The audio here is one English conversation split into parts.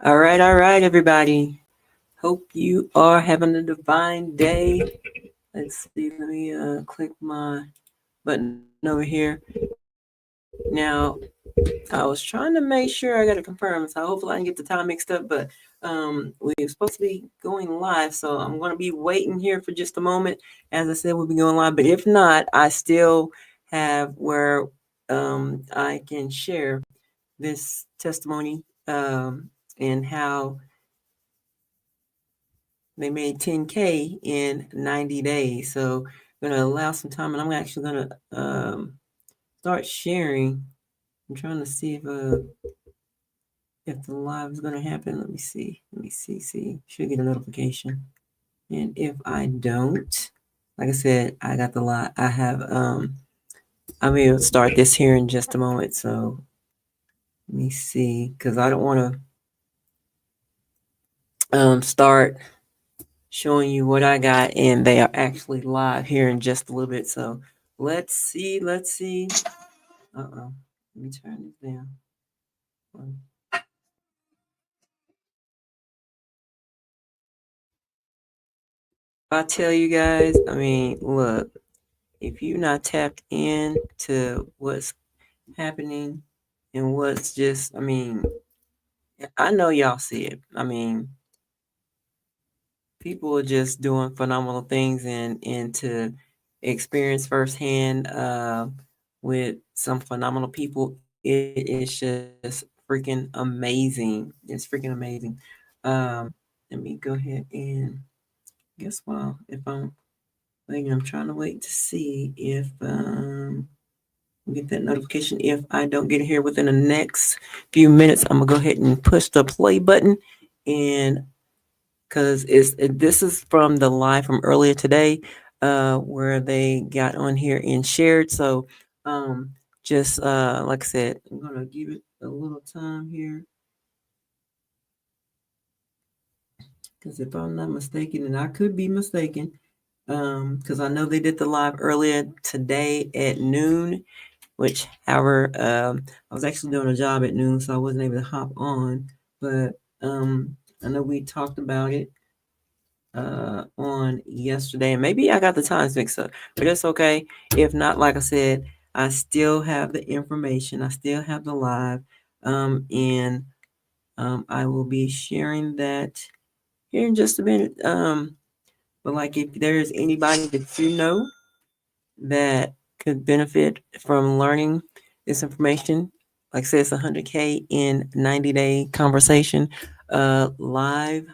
All right, everybody. Hope you are having a divine day. Let's see. Let me click my button over here. Now, I was trying to make sure I got to confirm, so hopefully I didn't get the time mixed up. But we're supposed to be going live, so I'm going to be waiting here for just a moment. As I said, we'll be going live, but if not, I still have where I can share this testimony and how they made 10K in 90 days. So I'm going to allow some time, and I'm actually going to start sharing. I'm trying to see if the live is going to happen. Let me see. See. Should get a notification. And if I don't, like I said, I got the live. I have I'm able to start this here in just a moment. So let me see, because I don't want to start showing you what I got, and they are actually live here in just a little bit. So let's see. Uh-oh. Let me turn this down. I tell you guys, I mean, look, if you're not tapped in to what's happening and what's just, I mean, I know y'all see it. I mean, people are just doing phenomenal things, and to experience firsthand with some phenomenal people, it is just freaking amazing. It's freaking amazing. Let me go ahead and guess what? If I'm waiting, I'm trying to wait to see if get that notification. If I don't get here within the next few minutes, I'm gonna go ahead and push the play button, and because this is from the live from earlier today, where they got on here and shared. So, just like I said, I'm gonna give it a little time here, because if I'm not mistaken, and I could be mistaken, because I know they did the live earlier today at noon. Which, however, I was actually doing a job at noon, so I wasn't able to hop on. But I know we talked about it on yesterday, and maybe I got the times mixed up, but it's okay. If not, like I said, I still have the information. I still have the live, and I will be sharing that here in just a minute. But like, if there's anybody that you know that could benefit from learning this information, like I said, it's 100K in 90-day conversation, live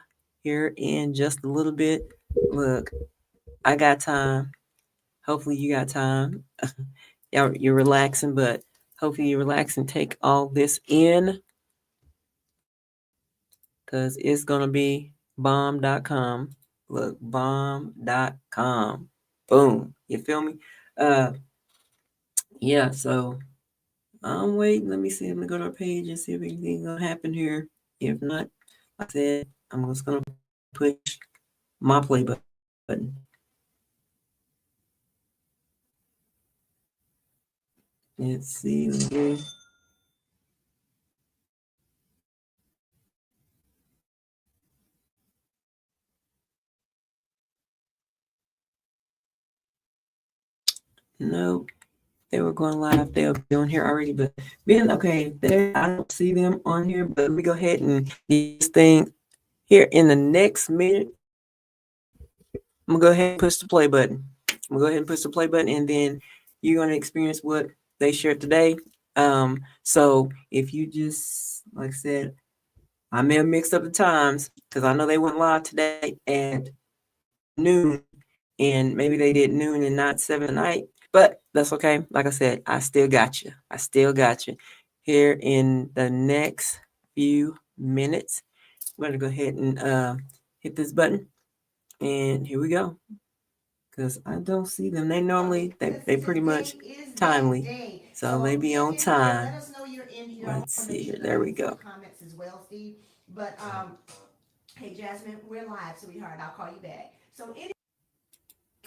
here in just a little bit. Look, I got time. Hopefully, you got time. You're relaxing, but hopefully, you relax and take all this in, because it's going to be bomb.com. Look, bomb.com. Boom. You feel me? Uh, yeah, so I'm waiting. Let me see. I'm gonna go to our page and see if anything's gonna happen here. If not, like I said, I'm just gonna push my play button. Let's see. No, they were going live. They'll be on here already. But being okay, there I don't see them on here. But let me go ahead and get this thing here in the next minute. I'm gonna go ahead and push the play button. I'm gonna go ahead and push the play button, and then you're gonna experience what they shared today. So if you just, like I said, I may have mixed up the times because I know they went live today at noon, and maybe they did noon and not 7 tonight. But that's okay. Like I said, I still got you. I still got you. Here in the next few minutes, I'm gonna go ahead and hit this button, and here we go. Because I don't see them. They normally they pretty much timely, so they be on time. Let's see here. There we go. Comments as well, Steve. But hey, Jasmine, we're live, sweetheart. I'll call you back. So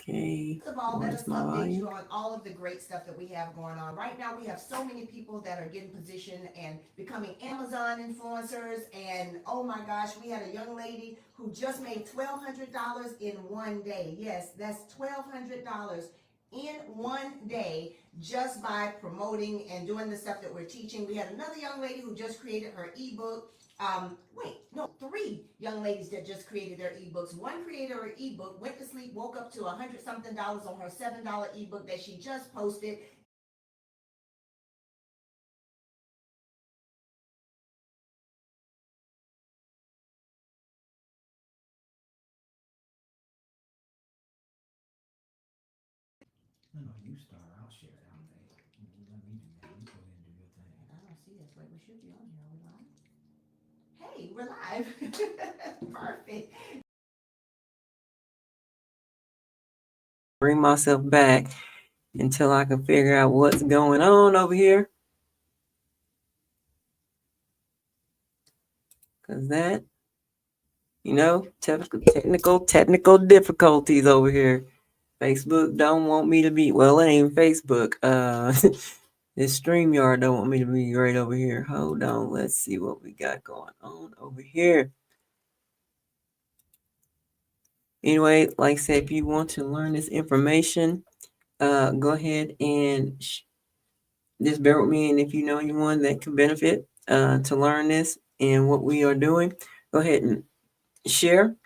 Okay. First of all, let Where's us my update volume? you on all of the great stuff that we have going on. Right now, we have so many people that are getting positioned and becoming Amazon influencers. And oh my gosh, we had a young lady who just made $1,200 in one day. Yes, that's $1,200 in one day just by promoting and doing the stuff that we're teaching. We had another young lady who just created her ebook. Wait, no, three young ladies that just created their ebooks. One created her ebook, went to sleep, woke up to $100 something on her $7 ebook that she just posted. No, no, you start. I'll share it. I'll let me do that. You go ahead and do your thing. I don't see us. Wait, we should be on here. Are we live? Hey, we're live. Perfect. Bring myself back until I can figure out what's going on over here. Because that, technical difficulties over here. Facebook don't want me to be, well, it ain't Facebook. This StreamYard don't want me to be right over here. Hold on, let's see what we got going on over here. Anyway, like I said, if you want to learn this information, go ahead and just bear with me. And if you know anyone that can benefit to learn this and what we are doing, go ahead and share.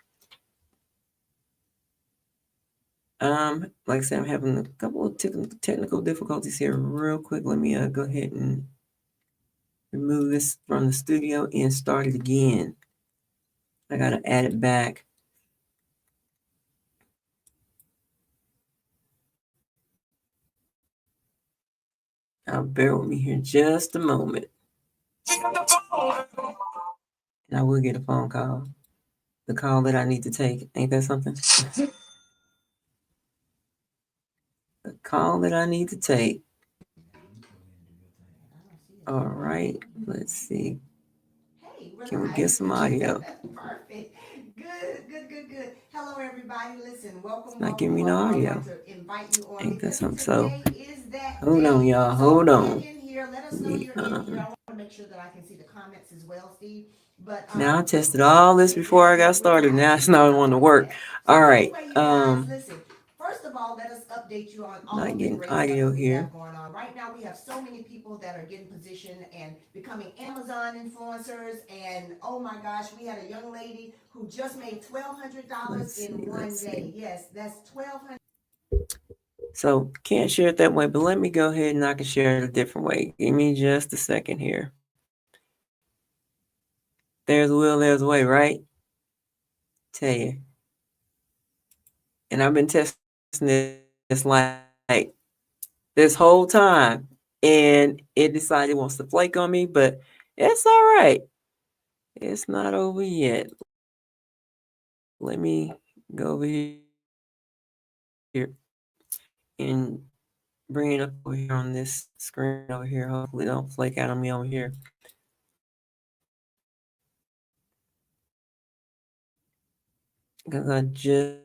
Like I said, I'm having a couple of technical difficulties here. Real quick, let me go ahead and remove this from the studio and start it again. I gotta add it back. Bear with me here just a moment. And I will get a phone call. The call that I need to take. Ain't that something? The call that I need to take. All right. Let's see. Hey, we're Can we live. get some audio? Perfect. Good. Hello, everybody. Listen, It's welcome, not giving welcome, me no welcome. I audio. want to invite you on Ain't that because something? So today is that hold on, day. y'all. So Hold get on. in here. Let us know you're in here. I want to make sure that I can see the comments as well, Steve. But Now I tested all this before I got started. Now it's not wanting to work. So All right. anyway, you guys, listen. First of all, let us update you on all Not of the getting great stuff audio that we here. have going on. Right now, we have so many people that are getting positioned and becoming Amazon influencers. And oh my gosh, we had a young lady who just made $1,200 in one day. Yes, that's $1,200. So can't share it that way, but let me go ahead and I can share it a different way. Give me just a second here. There's a will, there's a way, right? Tell you. And I've been testing this like this whole time. And it decided it wants to flake on me, but it's all right. It's not over yet. Let me go over here and bring it up over here on this screen over here. Hopefully don't flake out on me over here. Because I just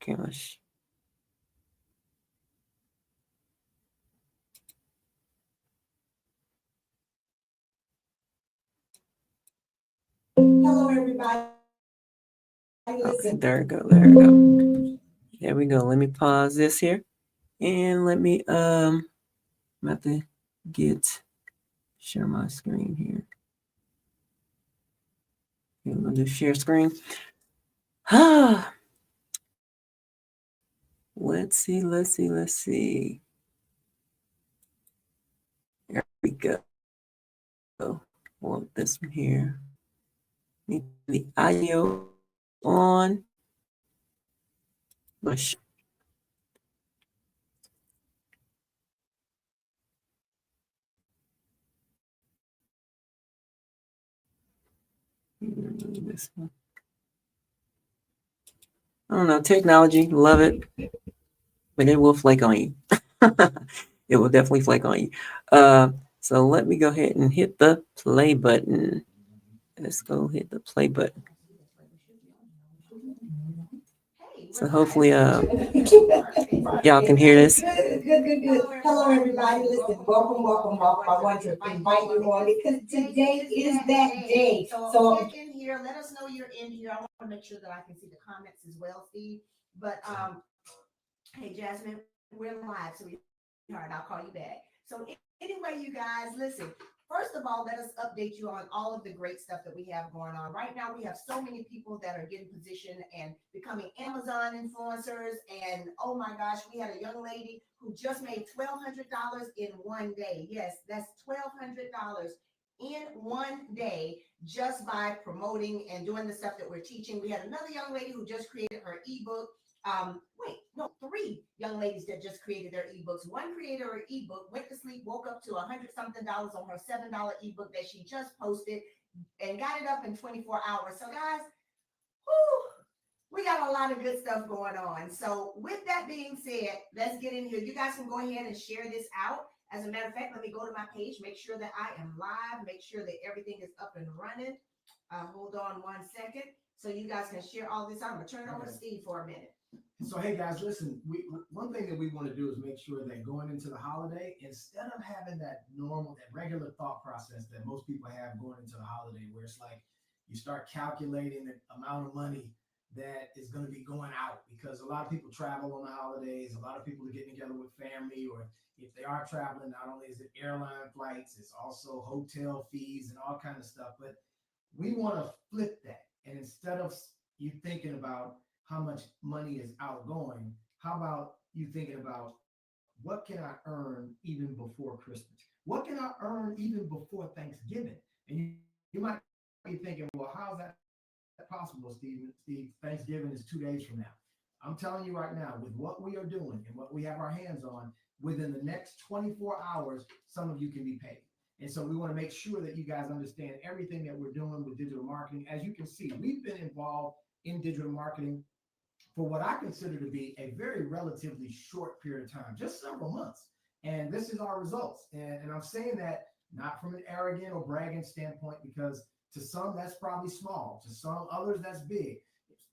gosh. Hello, everybody. Okay, there we go. There we go. There we go. Let me pause this here. And let me I'm about to share my screen here. Okay, I'm gonna do share screen. Let's see. There we go. Want this one here. Need the audio on. This one. I don't know, technology, love it, but it will flake on you. It will definitely flake on you. So let me go ahead and hit the play button. Let's go hit the play button. Hey, we're So live. hopefully y'all can hear this. Good. Hello, everybody. Listen, welcome. I want to invite you on because today is that day. So get in here. Let us know you're in here. I want to make sure that I can see the comments as well, Steve. But hey, Jasmine, we're live, so I'll call you back. So anyway, you guys, listen. First of all, let us update you on all of the great stuff that we have going on. Right now, we have so many people that are getting positioned and becoming Amazon influencers. And oh my gosh, we had a young lady who just made $1,200 in one day. Yes, that's $1,200 in one day just by promoting and doing the stuff that we're teaching. We had another young lady who just created her ebook. Three young ladies that just created their ebooks. One created her ebook, went to sleep, woke up to $100-something on her $7 ebook that she just posted and got it up in 24 hours. So guys, we got a lot of good stuff going on. So with that being said, let's get in here. You guys can go ahead and share this out. As a matter of fact, let me go to my page, make sure that I am live, make sure that everything is up and running. Hold on 1 second so you guys can share all this. I'm going to turn it over to Steve for a minute. So, hey guys, listen, one thing that we want to do is make sure that going into the holiday, instead of having that regular thought process that most people have going into the holiday, where it's like you start calculating the amount of money that is going to be going out, because a lot of people travel on the holidays, a lot of people are getting together with family, or if they are traveling, not only is it airline flights, it's also hotel fees and all kind of stuff. But we want to flip that, and instead of you thinking about how much money is outgoing, how about you thinking about what can I earn even before Christmas? What can I earn even before Thanksgiving? And you might be thinking, well, how's that possible, Steve? Thanksgiving is 2 days from now. I'm telling you right now, with what we are doing and what we have our hands on, within the next 24 hours, some of you can be paid. And so we want to make sure that you guys understand everything that we're doing with digital marketing. As you can see, we've been involved in digital marketing for what I consider to be a very relatively short period of time, just several months. And this is our results. And I'm saying that not from an arrogant or bragging standpoint, because to some, that's probably small. To some others, that's big.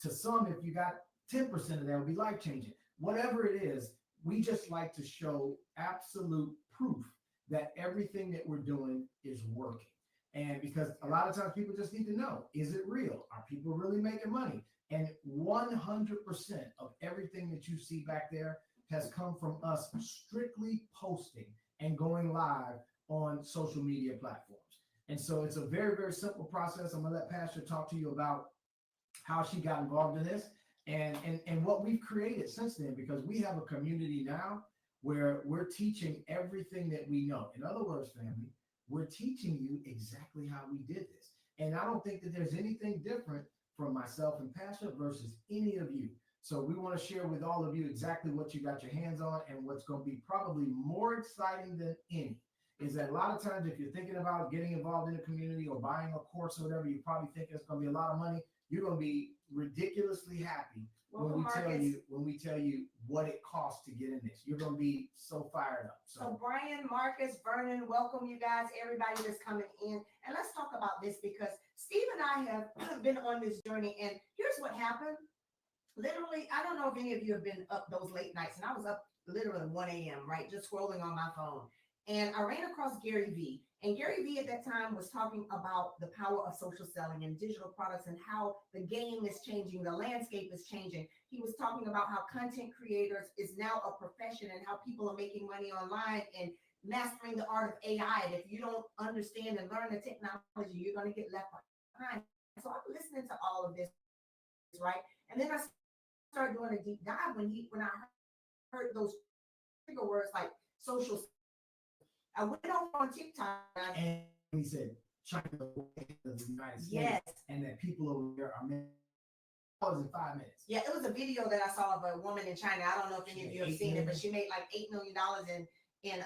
To some, if you got 10% of that, would be life-changing. Whatever it is, we just like to show absolute proof that everything that we're doing is working. And because a lot of times people just need to know, is it real? Are people really making money? And 100% of everything that you see back there has come from us strictly posting and going live on social media platforms. And so it's a very, very simple process. I'm going to let Pasha talk to you about how she got involved in this and what we've created since then, because we have a community now where we're teaching everything that we know. In other words, family, we're teaching you exactly how we did this. And I don't think that there's anything different from myself and Pasha versus any of you. So we want to share with all of you exactly what you got your hands on, and what's going to be probably more exciting than any is that a lot of times if you're thinking about getting involved in a community or buying a course or whatever, you probably think it's going to be a lot of money. You're going to be ridiculously happy when we tell you what it costs to get in this. You're going to be so fired up. So Brian, Marcus, Vernon, welcome you guys, everybody that's coming in. And let's talk about this, because Steve and I have been on this journey, and here's what happened. Literally, I don't know if any of you have been up those late nights, and I was up literally 1 a.m., right? Just scrolling on my phone. And I ran across Gary Vee. And Gary Vee at that time was talking about the power of social selling and digital products and how the game is changing, the landscape is changing. He was talking about how content creators is now a profession and how people are making money online and mastering the art of AI. And if you don't understand and learn the technology, you're going to get left behind. So I'm listening to all of this, right? And then I started doing a deep dive when I heard those trigger words like social. I went over on TikTok and he said China the United States, yes, and that people over there are making in 5 minutes. Yeah, it was a video that I saw of a woman in China. I don't know if any of you have seen it, but she made like $8 million in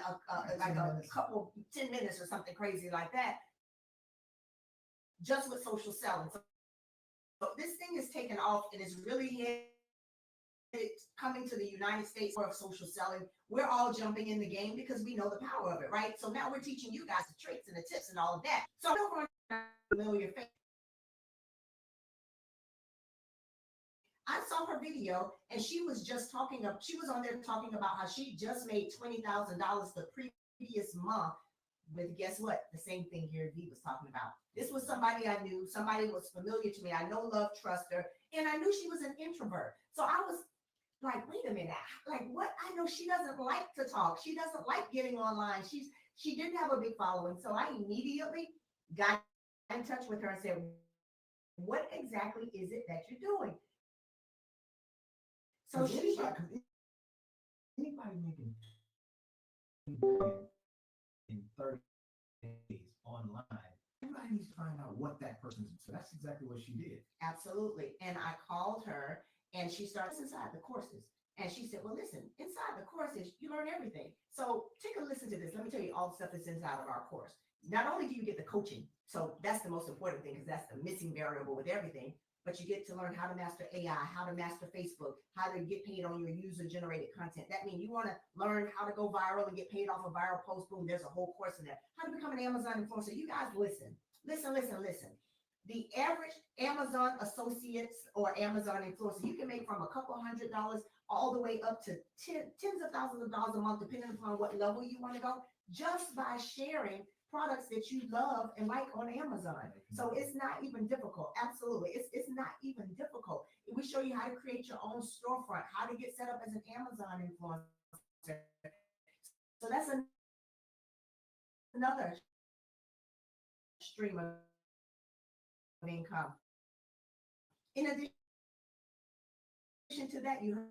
like a couple 10 minutes or something crazy like that, just with social selling. So this thing is taking off and it's really coming to the United States of social selling, we're all jumping in the game because we know the power of it, right? So now we're teaching you guys the tricks and the tips and all of that. So I'm going to familiar face. I saw her video and she was just talking up, she was on there talking about how she just made $20,000 the previous month with, guess what? The same thing Gary Vee was talking about. This was somebody I knew, somebody was familiar to me. I know, love, trust her, and I knew she was an introvert. So I was like, wait a minute, like what? I know she doesn't like to talk. She doesn't like getting online. She didn't have a big following. So I immediately got in touch with her and said, what exactly is it that you're doing? So anybody making in 30 days online, everybody needs to find out what that person's. So that's exactly what she did. Absolutely. And I called her and she started inside the courses. And she said, well, listen, inside the courses, you learn everything. So take a listen to this. Let me tell you all the stuff that's inside of our course. Not only do you get the coaching, so that's the most important thing because that's the missing variable with everything, but you get to learn how to master AI, how to master Facebook, how to get paid on your user-generated content. That means you want to learn how to go viral and get paid off a viral post. Boom, there's a whole course in there. How to become an Amazon influencer. You guys listen. The average Amazon associates or Amazon influencer, you can make from a couple $100 all the way up to tens of thousands of dollars a month, depending upon what level you want to go, just by sharing products that you love and like on Amazon. So it's not even difficult. Absolutely. It's not even difficult. We show you how to create your own storefront, how to get set up as an Amazon influencer. So that's another stream of income. In addition to that, you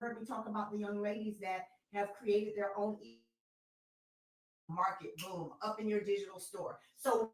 heard me talk about the young ladies that have created their own market, boom, up in your digital store. So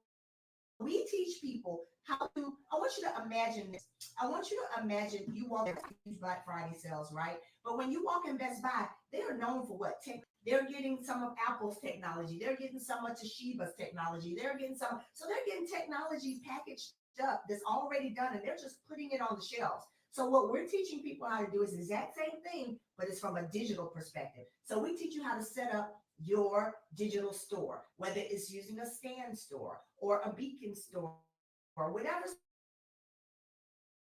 we teach people how to, I want you to imagine this. I want you to imagine you walk in these Black Friday sales, right? But when you walk in Best Buy, they are known for what? They're getting some of Apple's technology. They're getting some of Toshiba's technology. They're getting so they're getting technology packaged up that's already done, and they're just putting it on the shelves. So what we're teaching people how to do is the exact same thing, but it's from a digital perspective. So we teach you how to set up your digital store, whether it's using a Stan store or a Beacon store or whatever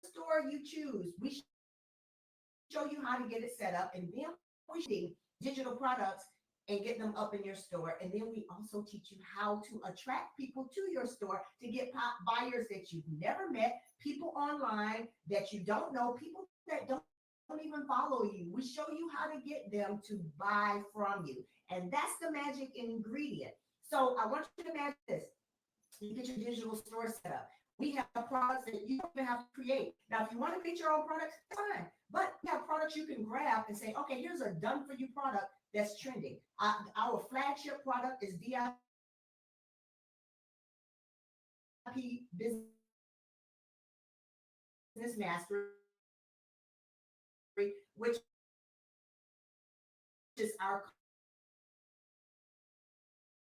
store you choose. We show you how to get it set up, and then we see digital products and get them up in your store. And then we also teach you how to attract people to your store to get buyers that you've never met, people online that you don't know, people that don't even follow you. We show you how to get them to buy from you. And that's the magic ingredient. So I want you to imagine this. You get your digital store set up. We have products that you don't even have to create. Now, if you want to create your own products, fine. But we have products you can grab and say, okay, here's a done for you product that's trending. Our flagship product is VIP Business Mastery, which is our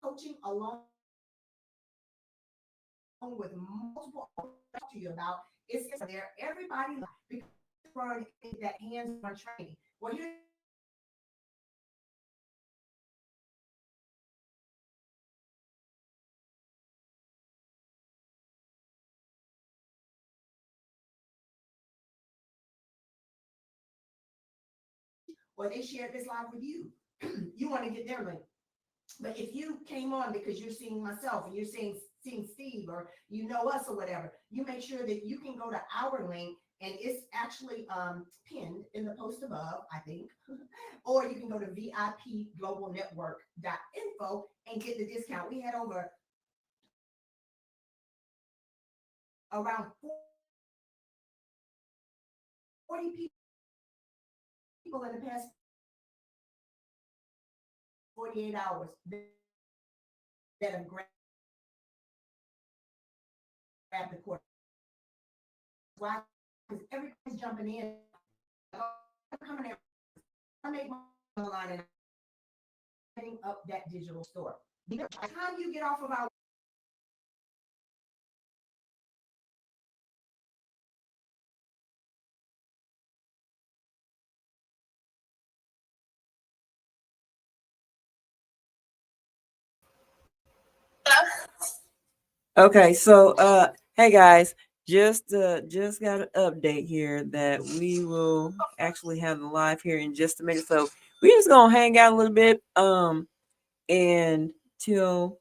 coaching along with multiple talk to you about. It's there. Everybody because that hands-on training. Well, here's or they shared this live with you. You want to get their link. But if you came on because you're seeing myself and you're seeing Steve or you know us or whatever, you make sure that you can go to our link and it's actually pinned in the post above, I think. Or you can go to vipglobalnetwork.info and get the discount. We had over around 40 people in the past 48 hours that have grabbed the course. Why? Because everybody's jumping in. I'm coming in. I make my online and setting up that digital store. By the time you get off of our Okay, so hey guys, just got an update here that we will actually have the live here in just a minute. So we're just gonna hang out a little bit and until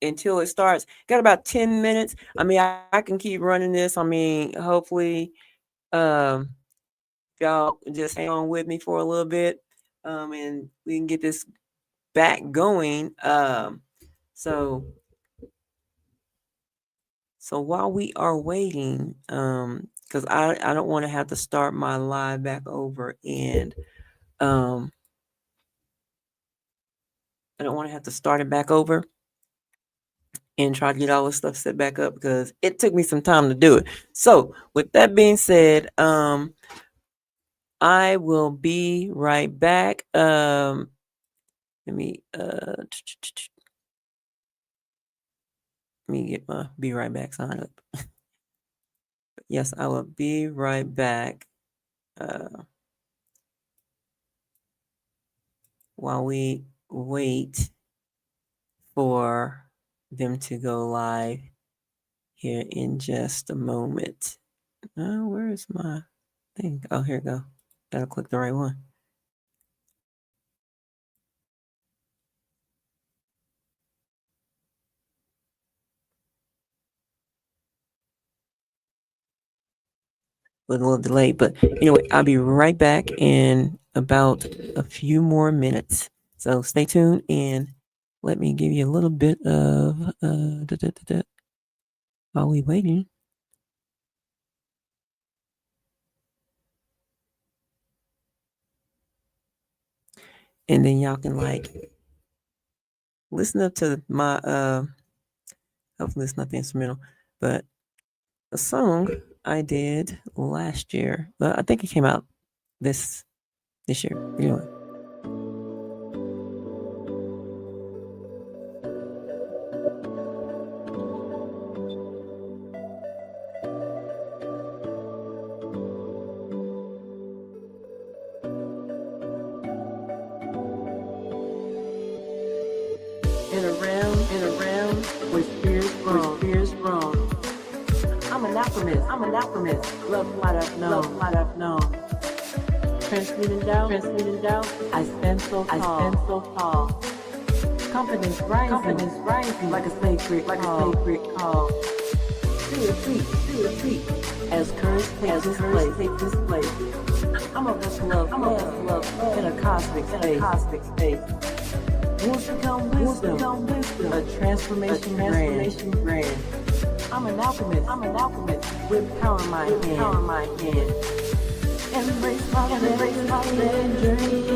until it starts. Got about 10 minutes. I mean, I can keep running this. I mean, hopefully um y'all just hang on with me for a little bit and we can get this back going. So so while we are waiting, because I don't want to have to start my live back over and um I don't want to have to start it back over and try to get all this stuff set back up because it took me some time to do it. So with that being said, I will be right back. Let me get my be right back sign up. Yes, I will be right back. While we wait for them to go live here in just a moment. Where is my thing? Oh, here we go. Gotta click the right one. With a little delay, but anyway, I'll be right back in about a few more minutes. So stay tuned and let me give you a little bit of while we waiting. And then y'all can like listen up to my hopefully it's not the instrumental, but a song I did last year. But I think it came out this year. Anyway. And around with fears wrong. I'm an alchemist. Love what I've known. Transmuting doubt. I stand so tall. Confidence rising like a sacred call. To retreat. As courage takes this place. I'm a vessel of love in a cosmic space. What's become wisdom? A transformation grand. I'm an alchemist with power in my hand. Embrace my journey.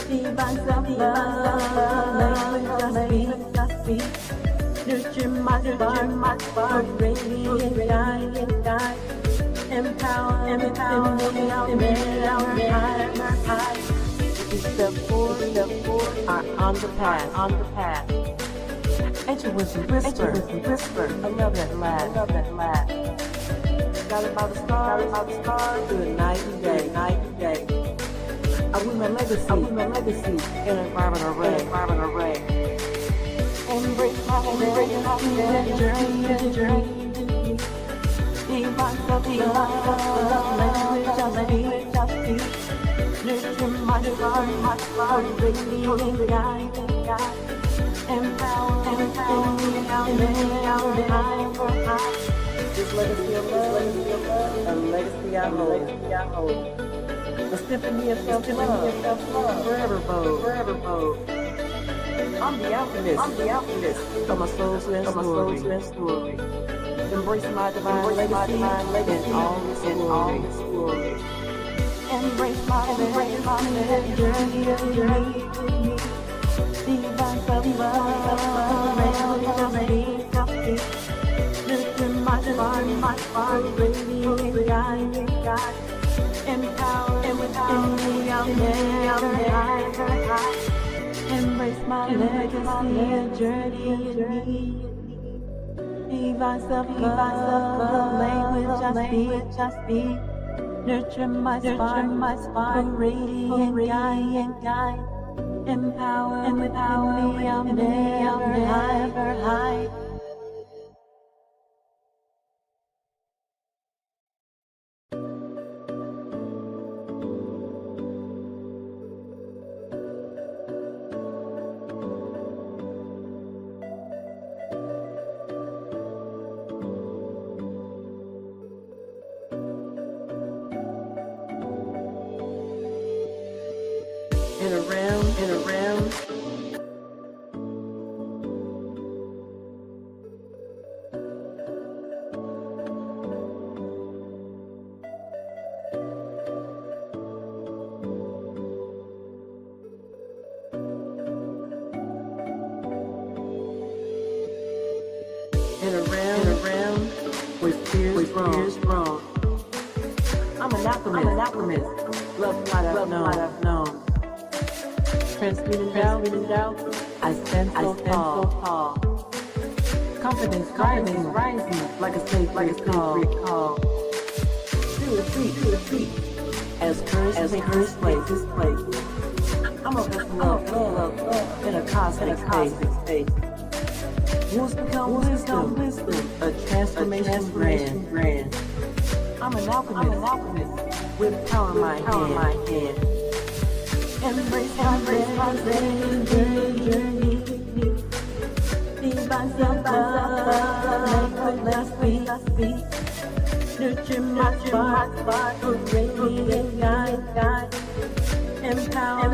Divine self-love, language I speak. Nurture my spark, radiant guide. Empower me high. Step forward, are on the path. Ancient wisdom whisper, I love that lad. Guided by the stars, good night and day. I weave my legacy in an environment array. Embrace my journey. Divine self-love, language I speak. Nurture my heart, radiant guide. Empower me high. This legacy of love, a legacy I hold. A symphony of self-love, forever bold. I'm the alchemist of my soul's best story. Embrace my divine legacy in all its glory. Embrace my journey. Divine self-love, language I speak. Nurture my heart, radiant guide. Empower me high. Embrace my legacy and journey. Divine self-love, language I speak. Nurture my spark, radiant guide. Empower with me, I'll never hide. And around. And around with fears wrong. I'm an alchemist. Love what I've known. Transmuting doubt. I stand so tall. Confidence rising like a sacred call. To a feet. As courage takes this place. I'm a vessel of love in a cosmic space. Wants become wisdom, a transformation grand. I'm an alchemist with power in my hand. Embrace my journey. Be myself, let's be. Nurture my spark, radiant guide. Empower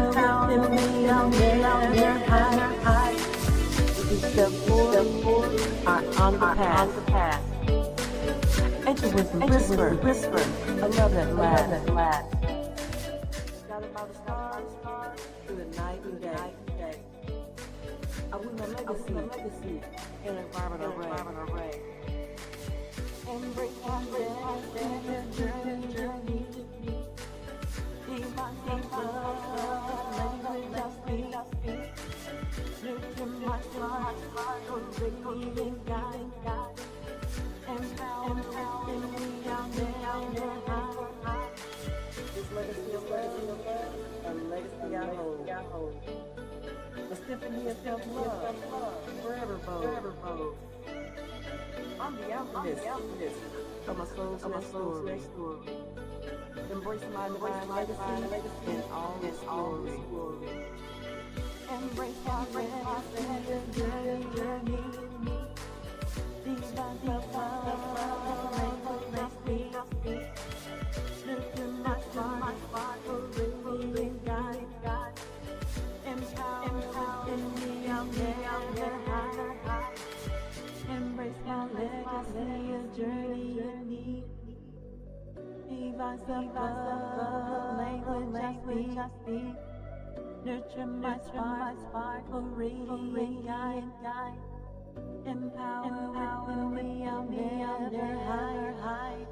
me, I'll never hide. Step forward, are on the path. Enter with whisper. I love that laugh. Shout about the stars through the night and day. I will my legacy in environmental array. Embrace my journey. Be myself, language I speak. Nurture my heart, radiant guide. Empower me, I'll never hide. This legacy of love, a legacy I hold. The symphony of self-love, forever bold. I'm the alchemist of my soul's story. Embrace my divine legacy in all its glory. Embrace my journey. Be myself, let's be. Nurture my spark, radiant guide. Empower me, I'll never hide. Embrace my legacy, a journey. Be myself, language I speak. Nurture my spark, radiant guide. Empower me, I'll never hide.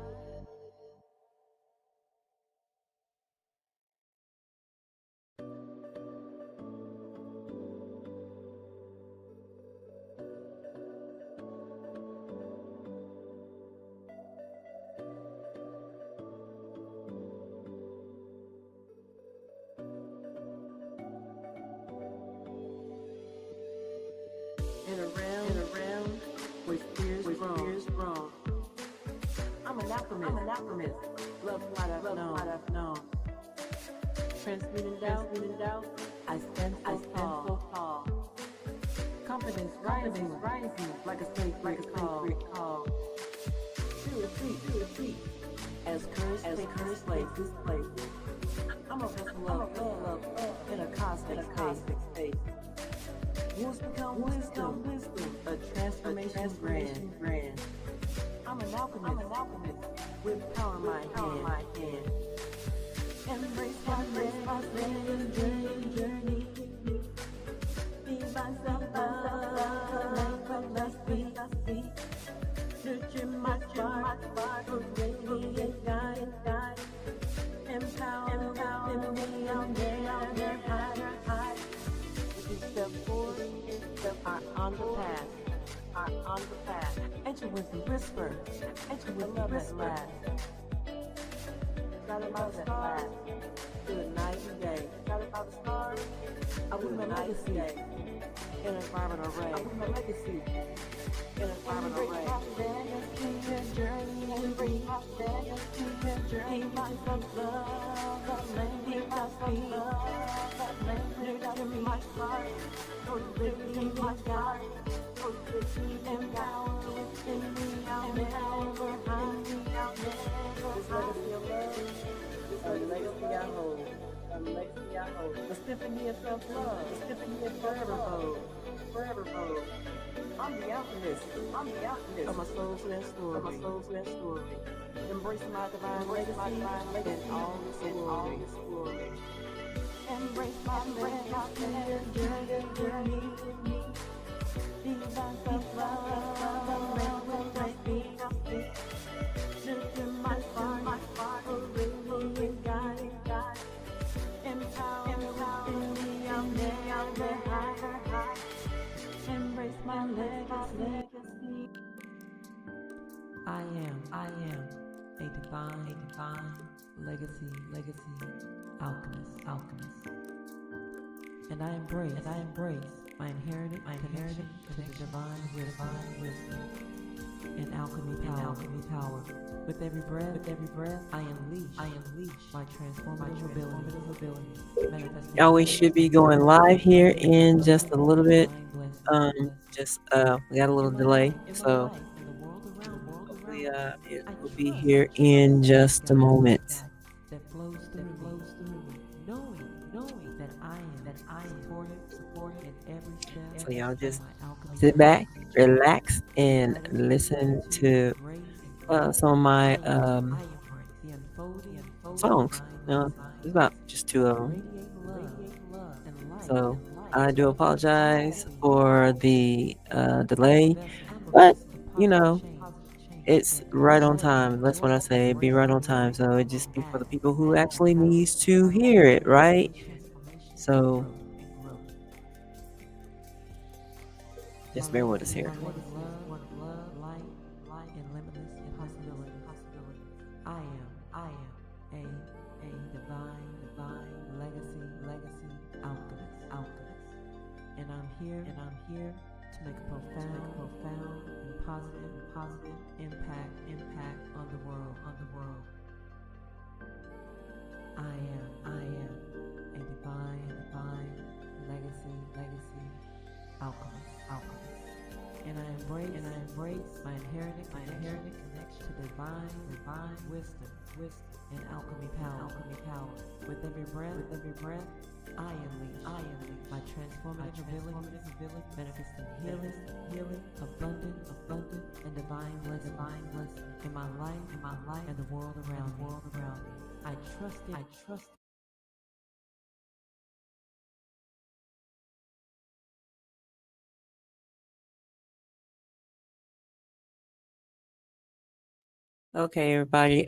And around with fears wrong. I'm an alchemist. Love what I've known. Transmuting doubt. I stand so tall. Confidence rising like a sacred call. To a feet. As courage takes this place. I'm a vessel of love in a cosmic space. Wants become wisdom, a transformation grand. I'm an alchemist with power in my hand. Embrace my journey. Be myself, let's be. Nurture my spark, radiant guide. Empower me, I'll never hide. Step forward, are on the path. Enter with whisper, that laugh. Shout about that laugh, through the night and day. Shout about the stars, I a nice day. An environment array. I put my legacy. An environment array. Embrace my legacy. Journey of love, the language I speak. Nurture my heart, living my God. Empower within me, I'll never hide. This legacy of love is a legacy I hold. A legacy I hold. The symphony of self-love. The symphony of forever hold. Forever hold. I'm the alchemist. I'm the alchemist of my soul's last story. Of my soul's last story. Embracing my divine legacy and all its glory. Embrace my legacy and journey with me. Divine self-love, the language I speak. Nurture my heart, a radiant guide. Empower me, I'll never hide. Embrace my legacy. I am a divine legacy, alchemist. And I embrace my inherited to the divine wisdom and alchemy power. With every breath, I unleash my transformative abilities. Oh, we should be going live here in just a little bit. We got a little delay, so hopefully it will be here in just a moment. That flows through me, knowing that I am supported in every step. So y'all just sit back, relax, and listen to some of my songs. There's about just two of them. So I do apologize for the delay, but it's right on time. That's what I say. Be right on time. So it just be for the people who actually needs to hear it, right? So just bear with us here. I am a divine legacy alchemist. And I'm here to make a profound and positive impact on the world. I am a divine legacy alchemist. And I embrace my inherited connection to divine wisdom and alchemy power. With every breath, I unleash my transformative ability, manifesting healing, abundant, and divine blessing in my life, and the world around me. I trust it. Okay, everybody.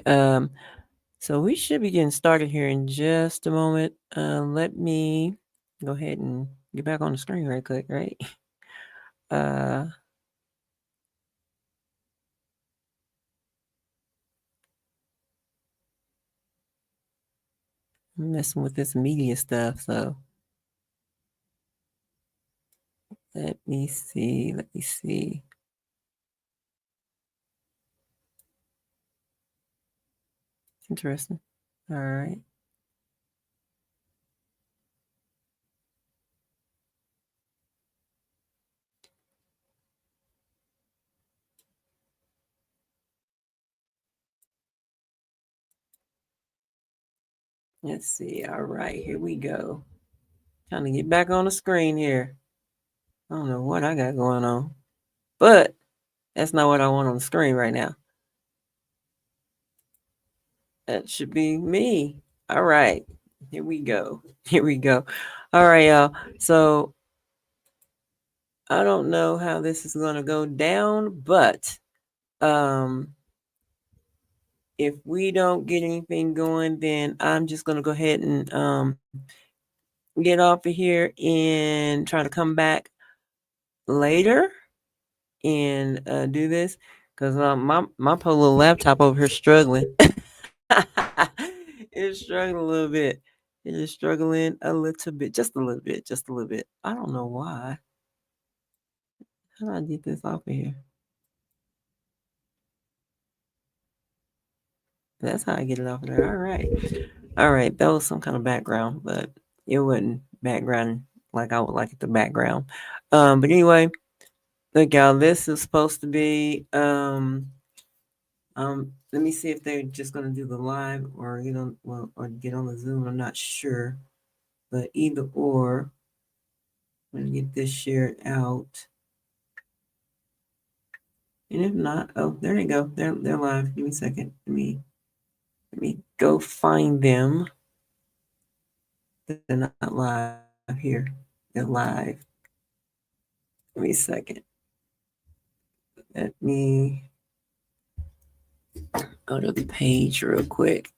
So we should be getting started here in just a moment. Let me go ahead and get back on the screen right quick, right? I'm messing with this media stuff, so let me see. Interesting. All right. Let's see. All right, here we go. Trying to get back on the screen here. I don't know what I got going on, but that's not what I want on the screen right now. That should be me. All right. Here we go. All right, y'all. So I don't know how this is going to go down, but if we don't get anything going, then I'm just going to go ahead and get off of here and try to come back later and do this, because my poor little laptop over here struggling. It's struggling a little bit. It is struggling a little bit, just a little bit, just a little bit. I don't know why. How do I get this off of here? That's how I get it off of there. All right. All right. That was some kind of background, but it wasn't background like I would like it to background. But anyway, look, y'all, this is supposed to be let me see if they're just gonna do the live or or get on the Zoom. I'm not sure. But either or, I'm gonna get this shared out. And if not, oh, there they go. They're live. Give me a second. Let me go find them. They're not live here. They're live. Give me a second. Let me go to the page real quick.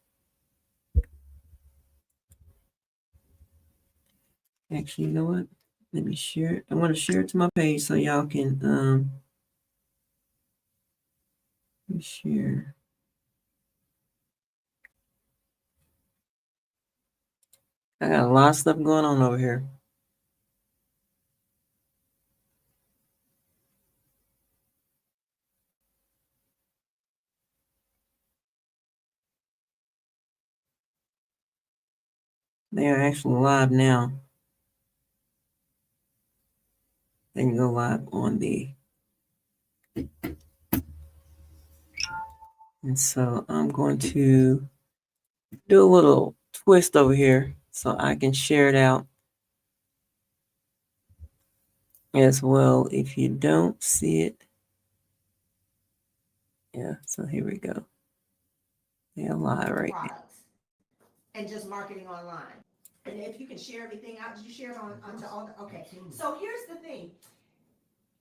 Actually, you know what? Let me share it. I want to share it to my page so y'all can let me share. I got a lot of stuff going on over here. They are actually live now. They can go live on the. And so I'm going to do a little twist over here so I can share it out as well. If you don't see it, yeah, so here we go. They're live right now. Products and just marketing online. And if you can share everything out, did you share it onto all the, okay. So here's the thing.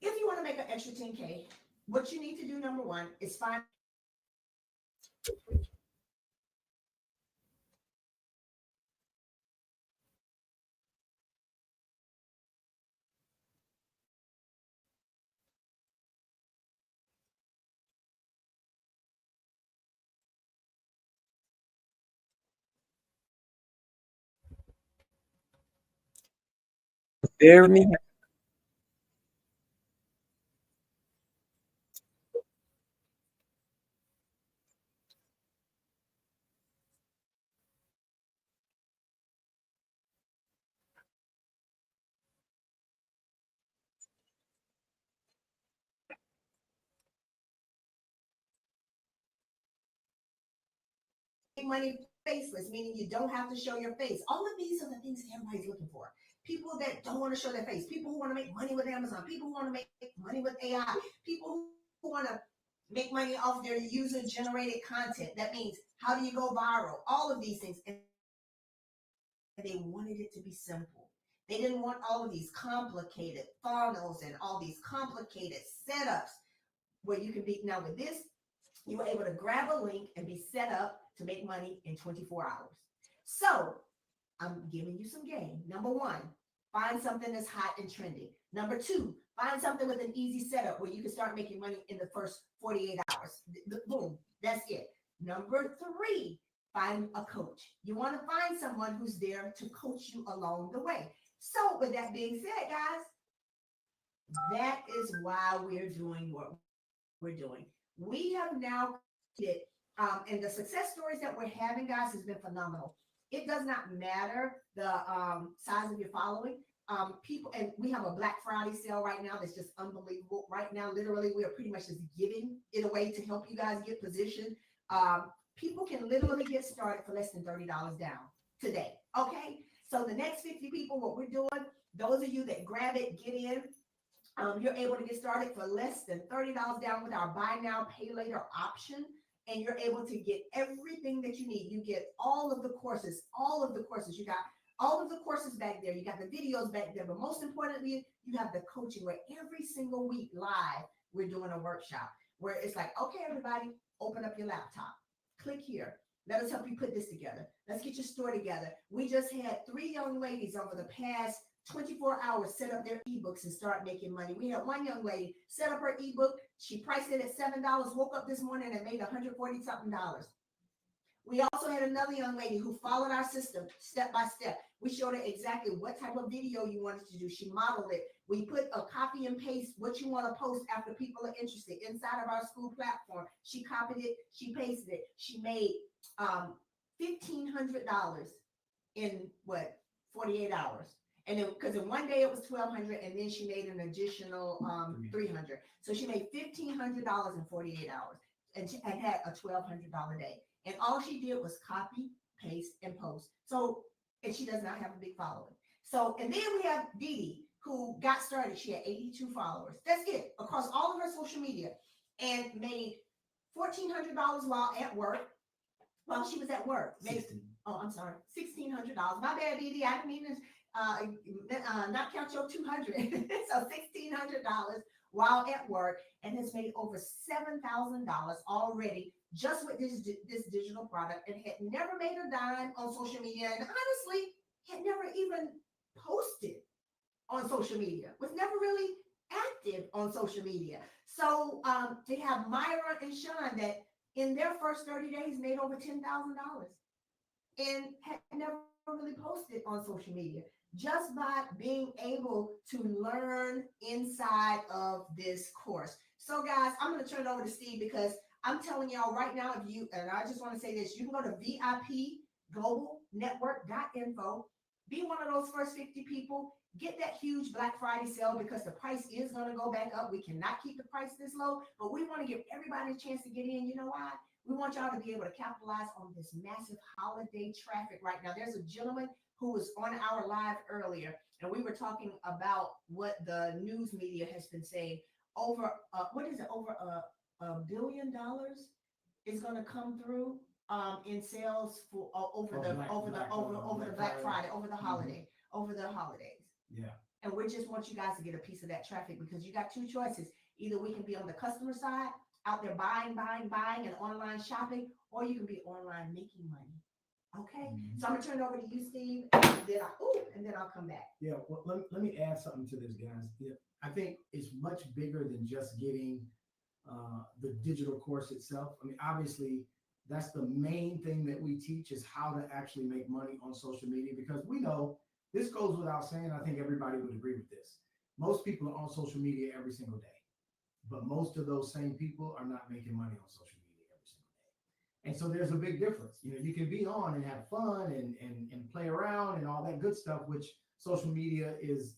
If you want to make an extra 10K, what you need to do, number one, is find Bear with me. money faceless, meaning you don't have to show your face. All of these are the things that everybody's looking for. People that don't want to show their face, people who want to make money with Amazon, people who want to make money with AI, people who want to make money off their user generated content. That means how do you go viral? All of these things. And they wanted it to be simple. They didn't want all of these complicated funnels and all these complicated setups where you can be now with this, you were able to grab a link and be set up to make money in 24 hours. So I'm giving you some game. Number one, find something that's hot and trending. Number two, find something with an easy setup where you can start making money in the first 48 hours. Boom, that's it. Number three, find a coach. You want to find someone who's there to coach you along the way. So with that being said, guys, that is why we're doing what we're doing. We have now created, and the success stories that we're having, guys, has been phenomenal. It does not matter the size of your following. People, and we have a Black Friday sale right now that's just unbelievable. Right now, literally, we are pretty much just giving it away to help you guys get positioned. People can literally get started for less than $30 down today. Okay, so the next 50 people, what we're doing, those of you that grab it, get in, you're able to get started for less than $30 down with our buy now, pay later option. And you're able to get everything that you need. You get all of the courses, all of the courses. You got all of the courses back there. You got the videos back there. But most importantly, you have the coaching where every single week live, we're doing a workshop where it's like, okay, everybody, open up your laptop. Click here. Let us help you put this together. Let's get your store together. We just had 3 young ladies over the past 24 hours set up their ebooks and start making money. We had one young lady set up her ebook. She priced it at $7, woke up this morning and made $140 something. We also had another young lady who followed our system step by step. We showed her exactly what type of video you wanted to do. She modeled it. We put a copy and paste what you want to post after people are interested inside of our school platform. She copied it, she pasted it. She made $1,500 in what, 48 hours. And then because in one day it was 1,200, and then she made an additional 300. So she made $1,500 in 48 hours, and she had a $1,200 day. And all she did was copy, paste, and post. So, and she does not have a big following. So, and then we have Dee Dee, who got started. She had 82 followers. That's it, across all of her social media, and made $1,400 while at work. While she was at work, made, oh, I'm sorry, $1,600. My bad, Dee Dee. I didn't mean to not count your 200. So $1,600 while at work, and has made over $7,000 already just with this digital product, and had never made a dime on social media, and honestly had never even posted on social media, was never really active on social media. So they have Myra and Sean that in their first 30 days made over $10,000 and had never really posted on social media, just by being able to learn inside of this course. So guys, I'm going to turn it over to Steve, because I'm telling y'all right now, if you, and I just want to say this, you can go to VIPglobalnetwork.info, be one of those first 50 people, get that huge Black Friday sale, because the price is going to go back up. We cannot keep the price this low, but we want to give everybody a chance to get in. You know why? We want y'all to be able to capitalize on this massive holiday traffic right now. There's a gentleman who was on our live earlier, and we were talking about what the news media has been saying. Over what is it? Over $1 billion is going to come through in sales for over the Black Friday, over the holiday, over the holidays. Yeah. And we just want you guys to get a piece of that traffic, because you got two choices. Either we can be on the customer side, out there buying and online shopping, or you can be online making money. Okay. Mm-hmm. So I'm gonna turn it over to you, Steve, and then I'll come back. Yeah, well, let me add something to this, guys. Yeah, I think it's much bigger than just getting the digital course itself. I mean, obviously, that's the main thing that we teach, is how to actually make money on social media, because we know, this goes without saying, I think everybody would agree with this. Most people are on social media every single day, but most of those same people are not making money on social media every single day. And so there's a big difference. You know, you can be on and have fun and play around and all that good stuff, which social media is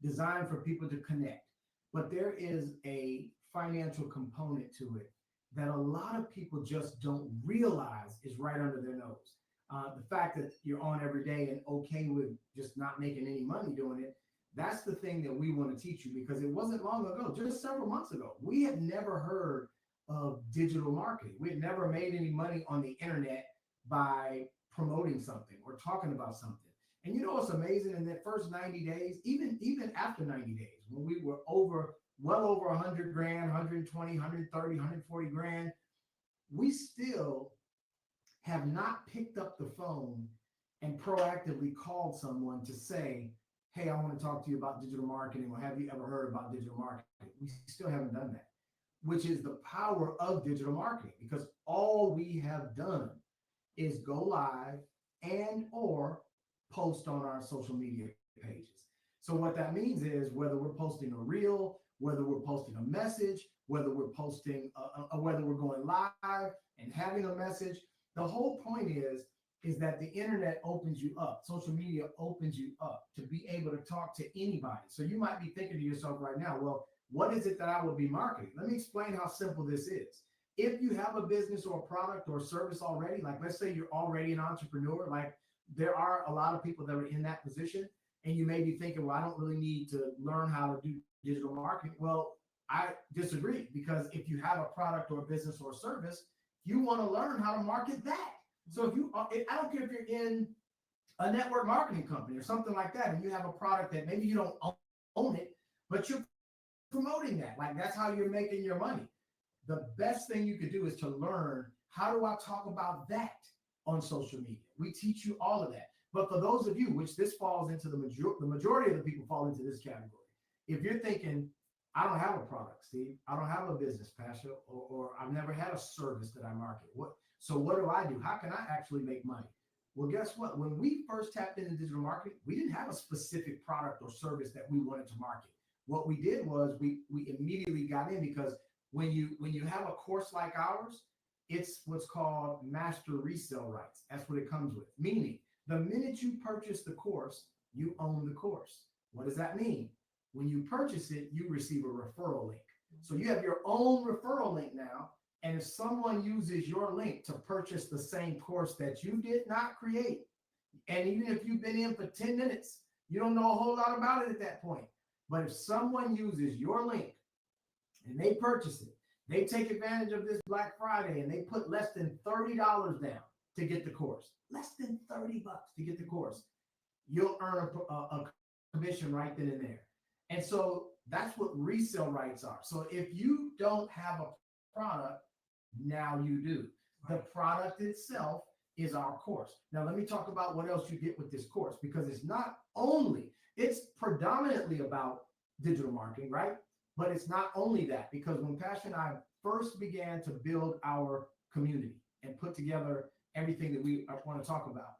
designed for people to connect. But there is a financial component to it that a lot of people just don't realize is right under their nose. The fact that you're on every day and okay with just not making any money doing it, that's the thing that we want to teach you, because it wasn't long ago, just several months ago, we had never heard of digital marketing. We had never made any money on the internet by promoting something or talking about something. And you know what's amazing? In that first 90 days, even after 90 days, when we were well over 100 grand, 120, 130, 140 grand, we still have not picked up the phone and proactively called someone to say, hey, I want to talk to you about digital marketing, or have you ever heard about digital marketing? We still haven't done that, which is the power of digital marketing, because all we have done is go live and or post on our social media pages. So what that means is, whether we're posting a reel, whether we're posting a message, whether we're posting, whether we're going live and having a message, the whole point is that the internet opens you up. Social media opens you up to be able to talk to anybody. So you might be thinking to yourself right now, well, what is it that I will be marketing? Let me explain how simple this is. If you have a business or a product or service already, like let's say you're already an entrepreneur, like there are a lot of people that are in that position, and you may be thinking, well, I don't really need to learn how to do digital marketing. Well, I disagree, because if you have a product or a business or a service, you want to learn how to market that. So if you, I don't care if you're in a network marketing company or something like that, and you have a product that maybe you don't own it, but you're promoting that, like that's how you're making your money. The best thing you could do is to learn, how do I talk about that on social media? We teach you all of that. But for those of you, which this falls into the majority of the people fall into this category. If you're thinking, I don't have a product, Steve, I don't have a business, Pasha, or I've never had a service that I market. So what do? How can I actually make money? Well, guess what? When we first tapped into digital marketing, we didn't have a specific product or service that we wanted to market. What we did was we immediately got in, because when you have a course like ours, it's what's called master resale rights. That's what it comes with. Meaning, the minute you purchase the course, you own the course. What does that mean? When you purchase it, you receive a referral link. So you have your own referral link now. And if someone uses your link to purchase the same course that you did not create, and even if you've been in for 10 minutes, you don't know a whole lot about it at that point. But if someone uses your link and they purchase it, they take advantage of this Black Friday and they put less than $30 down to get the course, less than $30 to get the course, you'll earn a commission right then and there. And so that's what resale rights are. So if you don't have a product, now you do. The product itself is our course. Now, let me talk about what else you get with this course, because it's predominantly about digital marketing, right? But it's not only that, because when Pasha and I first began to build our community and put together everything that we want to talk about,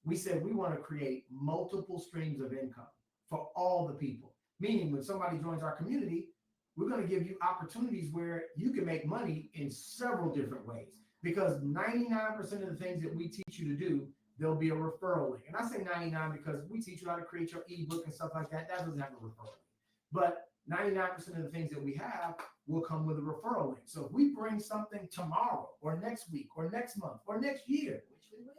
we said we want to create multiple streams of income for all the people. Meaning, when somebody joins our community, we're going to give you opportunities where you can make money in several different ways, because 99% of the things that we teach you to do, there'll be a referral link. And I say 99 because we teach you how to create your ebook and stuff like that. That doesn't have a referral link. But 99% of the things that we have will come with a referral link. So if we bring something tomorrow or next week or next month or next year,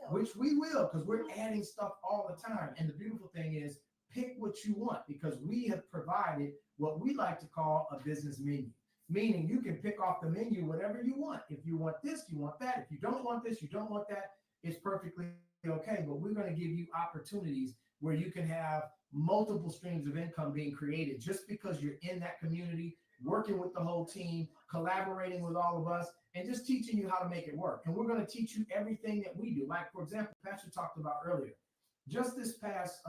which we will, because we're adding stuff all the time. And the beautiful thing is, pick what you want, because we have provided what we like to call a business menu. Meaning, you can pick off the menu whatever you want. If you want this, you want that. If you don't want this, you don't want that. It's perfectly okay. But we're going to give you opportunities where you can have multiple streams of income being created just because you're in that community, working with the whole team, collaborating with all of us, and just teaching you how to make it work. And we're going to teach you everything that we do. Like, for example, Pasha talked about earlier, just this past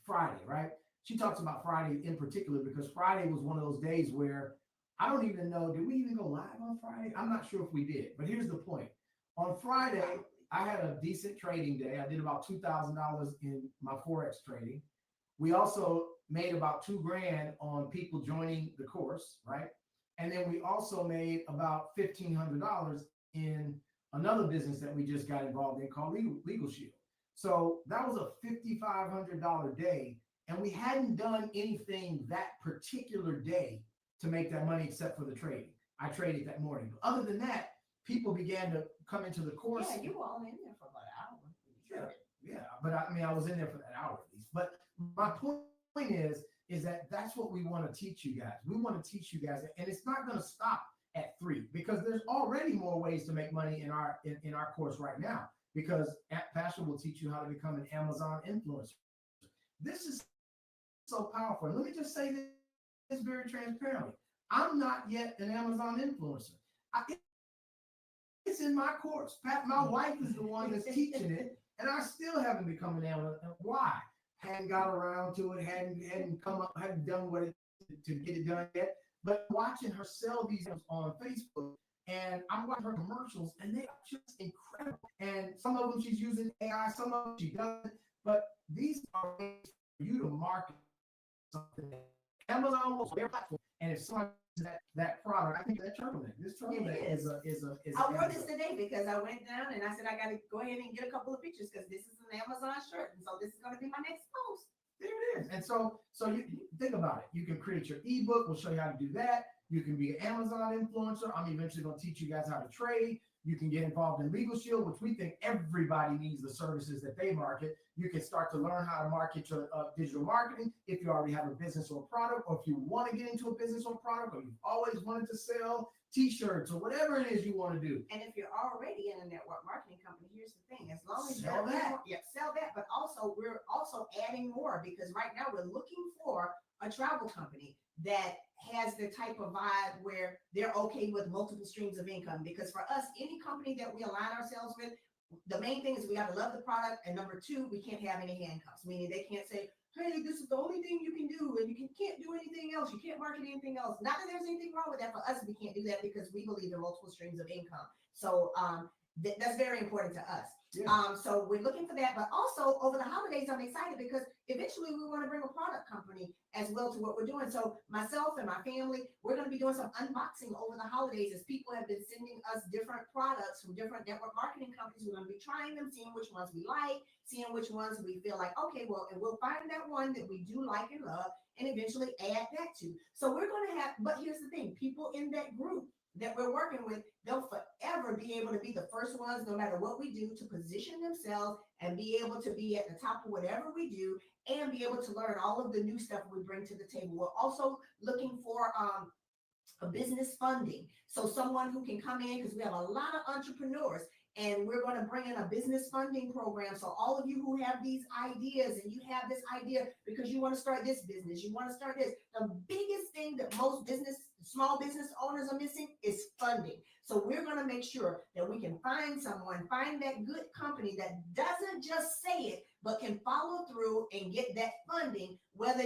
Friday, right? She talks about Friday in particular because Friday was one of those days where I don't even know, did we even go live on Friday? I'm not sure if we did, but here's the point. On Friday, I had a decent trading day. I did about $2,000 in my Forex trading. We also made about $2,000 on people joining the course, right? And then we also made about $1,500 in another business that we just got involved in called Legal Shield. So that was a $5,500 day, and we hadn't done anything that particular day to make that money except for the trading. I traded that morning. But other than that, people began to come into the course. Yeah, you were all in there for about an hour. Yeah, but I was in there for that hour at least. But my point is that that's what we want to teach you guys. We want to teach you guys, and it's not going to stop at 3, because there's already more ways to make money in our course right now. Because Pasha will teach you how to become an Amazon influencer. This is so powerful. And let me just say this very transparently. I'm not yet an Amazon influencer. It's in my course. My wife is the one that's teaching it, and I still haven't become an Amazon. Why? Hadn't got around to it. Hadn't come up. Hadn't done what it to get it done yet. But watching her sell these on Facebook. And I'm watching her commercials, and they are just incredible. And some of them she's using AI, some of them she doesn't. But these are ways for you to market something. Amazon was their platform, and if someone uses that product, I think that turtleneck. This turtleneck is a. I wore this today because I went down and I said I got to go ahead and get a couple of pictures because this is an Amazon shirt, and so this is going to be my next post. There it is. And so you think about it. You can create your ebook. We'll show you how to do that. You can be an Amazon influencer. I'm eventually going to teach you guys how to trade. You can get involved in Legal Shield, which we think everybody needs the services that they market. You can start to learn how to market your digital marketing if you already have a business or product, or if you want to get into a business or product, or you've always wanted to sell t-shirts or whatever it is you want to do. And if you're already in a network marketing company, here's the thing: as long as sell that, sell that. But also, we're also adding more, because right now we're looking for a travel company that has the type of vibe where they're okay with multiple streams of income. Because for us, any company that we align ourselves with, the main thing is we got to love the product, and number 2, we can't have any handcuffs, meaning they can't say, hey, this is the only thing you can do, and can't do anything else. You can't market anything else. Not that there's anything wrong with that. For us, we can't do that because we believe in multiple streams of income. So that's very important to us. Yeah. So we're looking for that, but also over the holidays, I'm excited because eventually we want to bring a product company as well to what we're doing. So myself and my family, we're going to be doing some unboxing over the holidays as people have been sending us different products from different network marketing companies. We're going to be trying them, seeing which ones we like, seeing which ones we feel like, okay, well, and we'll find that one that we do like and love and eventually add that to. So we're going to have, but here's the thing, people in that group that we're working with, they'll forever be able to be the first ones, no matter what we do, to position themselves and be able to be at the top of whatever we do and be able to learn all of the new stuff we bring to the table. We're also looking for a business funding. So someone who can come in, because we have a lot of entrepreneurs, and we're going to bring in a business funding program. So all of you who have these ideas and you have this idea because you want to start this business, you want to start this, the biggest thing that most small business owners are missing is funding. So we're going to make sure that we can find that good company that doesn't just say it, but can follow through and get that funding, whether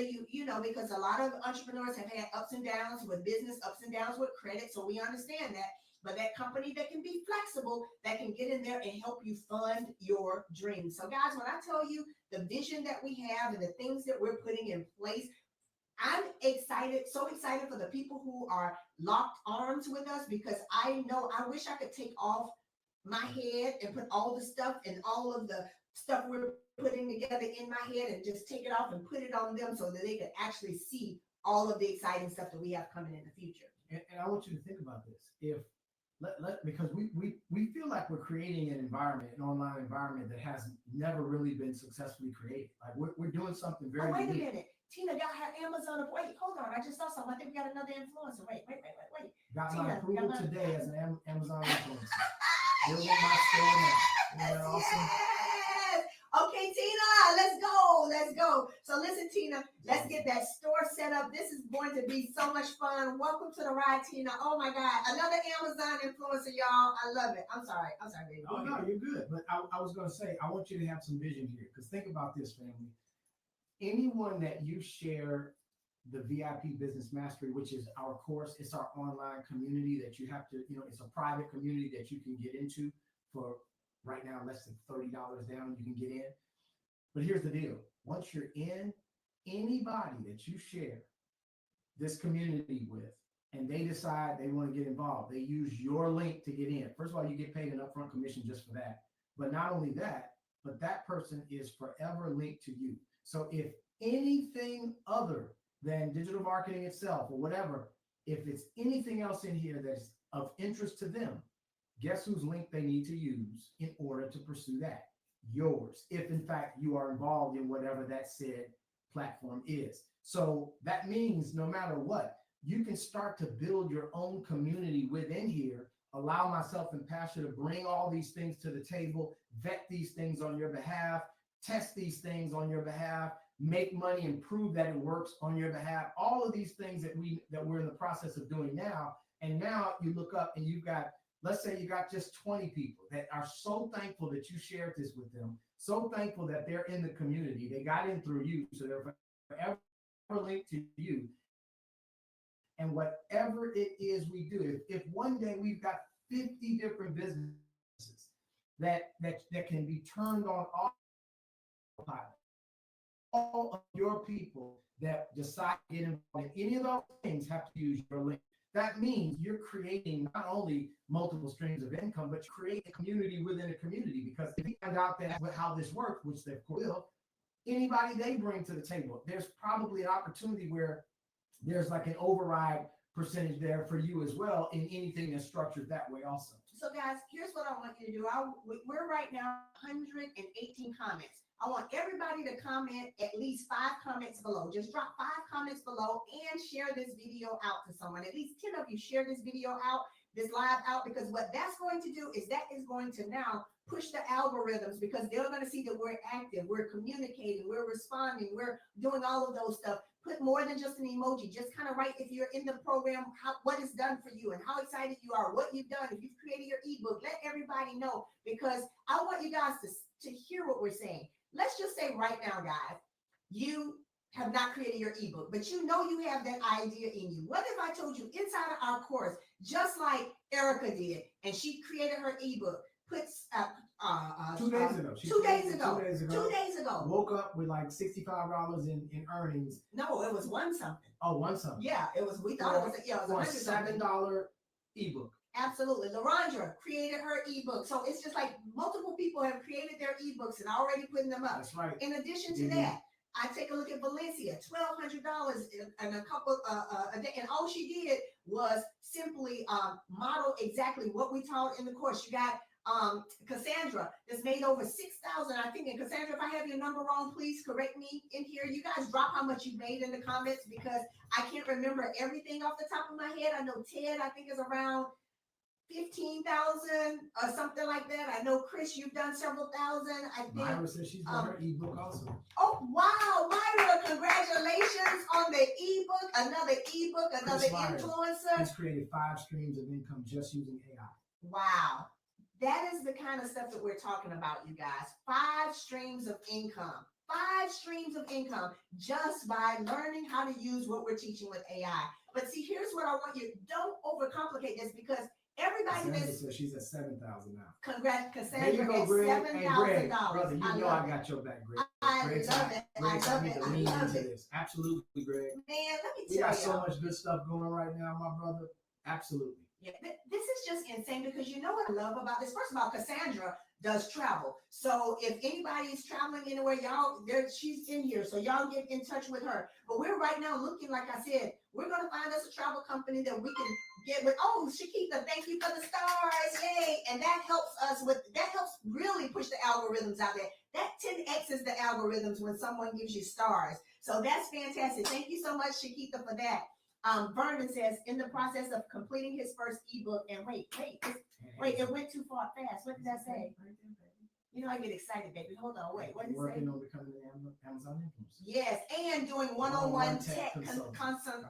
because a lot of entrepreneurs have had ups and downs with business, ups and downs with credit. So we understand that. But that company that can be flexible, that can get in there and help you fund your dreams. So guys, when I tell you the vision that we have and the things that we're putting in place, I'm excited, so excited for the people who are locked arms with us, because I wish I could take off my head and put all the stuff and all of the stuff we're putting together in my head and just take it off and put it on them so that they could actually see all of the exciting stuff that we have coming in the future. And I want you to think about this. Because we feel like we're creating an online environment that has never really been successfully created. Like we're doing something very wait unique. a minute. Tina got her Amazon. Wait, hold on. I just saw something. I think we got another influencer. Wait. Got Tina, my approval got my- today as an Amazon influencer. Building my store now. Isn't that awesome? Yes! Okay, Tina, let's go. So listen, Tina, let's get that store set up. This is going to be so much fun. Welcome to the ride, Tina. Oh my God, another Amazon influencer, y'all. I love it. I'm sorry, baby. Oh no, you're good. But I was going to say, I want you to have some vision here, because think about this, family. Anyone that you share the VIP Business Mastery, which is our course, it's our online community that you have to, it's a private community that you can get into for right now less than $30 down. You can get in. But here's the deal. Once you're in, anybody that you share this community with and they decide they want to get involved, they use your link to get in. First of all, you get paid an upfront commission just for that. But not only that, but that person is forever linked to you. So if anything other than digital marketing itself or whatever, if it's anything else in here that's of interest to them, guess whose link they need to use in order to pursue that? Yours, if in fact you are involved in whatever that said platform is. So that means no matter what, you can start to build your own community within here. Allow myself and Pasha to bring all these things to the table, vet these things on your behalf, test these things on your behalf, make money and prove that it works on your behalf. All of these things that we're in the process of doing now. And now you look up and you've got, let's say you got just 20 people that are so thankful that you shared this with them, so thankful that they're in the community. They got in through you, so they're forever linked to you. And whatever it is we do, if one day we've got 50 different businesses that can be turned on all of your people that decide to get involved in any of those things have to use your link. That means you're creating not only multiple streams of income, but you create a community within a community. Because if you find out that how this works, which they will, anybody they bring to the table, there's probably an opportunity where there's like an override percentage there for you as well in anything that's structured that way also. So guys, here's what I want you to do. We're right now 118 comments. I want everybody to comment at least 5 comments below. Just drop 5 comments below and share this video out to someone. At least 10 of you share this video out, this live out, because what that's going to do is that is going to now push the algorithms, because they're going to see that we're active, we're communicating, we're responding, we're doing all of those stuff. Put more than just an emoji. Just kind of write, if you're in the program, what is done for you and how excited you are, what you've done. If you've created your ebook, let everybody know, because I want you guys to hear what we're saying. Let's just say right now, guys, you have not created your ebook, but you know you have that idea in you. What if I told you inside of our course, just like Erica did, and she created her ebook, puts 2 days ago. 2 days ago. 2 days ago. 2 days ago. Woke up with like $65 in earnings. No, it was one something. Oh, one something. Yeah, it was. We thought it was. Yeah, it was for a $7 ebook. Absolutely. LaRondra created her ebook. So it's just like multiple people have created their ebooks and already putting them up. That's right. In addition to that, I take a look at Valencia, $1,200 and a couple a day, and all she did was simply model exactly what we taught in the course. You got Cassandra that's made over 6,000, I think. And Cassandra, if I have your number wrong, please correct me in here. You guys drop how much you made in the comments because I can't remember everything off the top of my head. I know Ted, I think, is around 15,000 or something like that. I know Chris, you've done several thousand. I think Myra says she's done her ebook also. Oh wow, Myra, congratulations on the ebook, another influencer. He's created 5 streams of income just using AI. Wow. That is the kind of stuff that we're talking about, you guys. 5 streams of income. 5 streams of income just by learning how to use what we're teaching with AI. But see, here's what I want you, don't overcomplicate this because everybody says she's at 7,000 now. Congrats, Cassandra, there you go, at Greg. $7,000. Hey, Brother, you know I got your back, Greg. I love it. I love it. This. Absolutely, Greg. Man, let me tell you. We got so much good stuff going right now, my brother. Absolutely. Yeah, this is just insane because you know what I love about this? First of all, Cassandra does travel. So if anybody is traveling anywhere, she's in here. So y'all get in touch with her. But we're right now looking, like I said, we're going to find us a travel company that we can get with. Oh, Shakita, thank you for the stars. Yay. And that helps really push the algorithms out there. That 10X's the algorithms when someone gives you stars. So that's fantastic. Thank you so much, Shakita, for that. Vernon says, in the process of completing his first ebook, and wait, it went too far fast. What did that say? You know, I get excited, baby. Hold on, wait. What did it say? Working on becoming an Amazon influencer. Yes, and doing one-on-one tech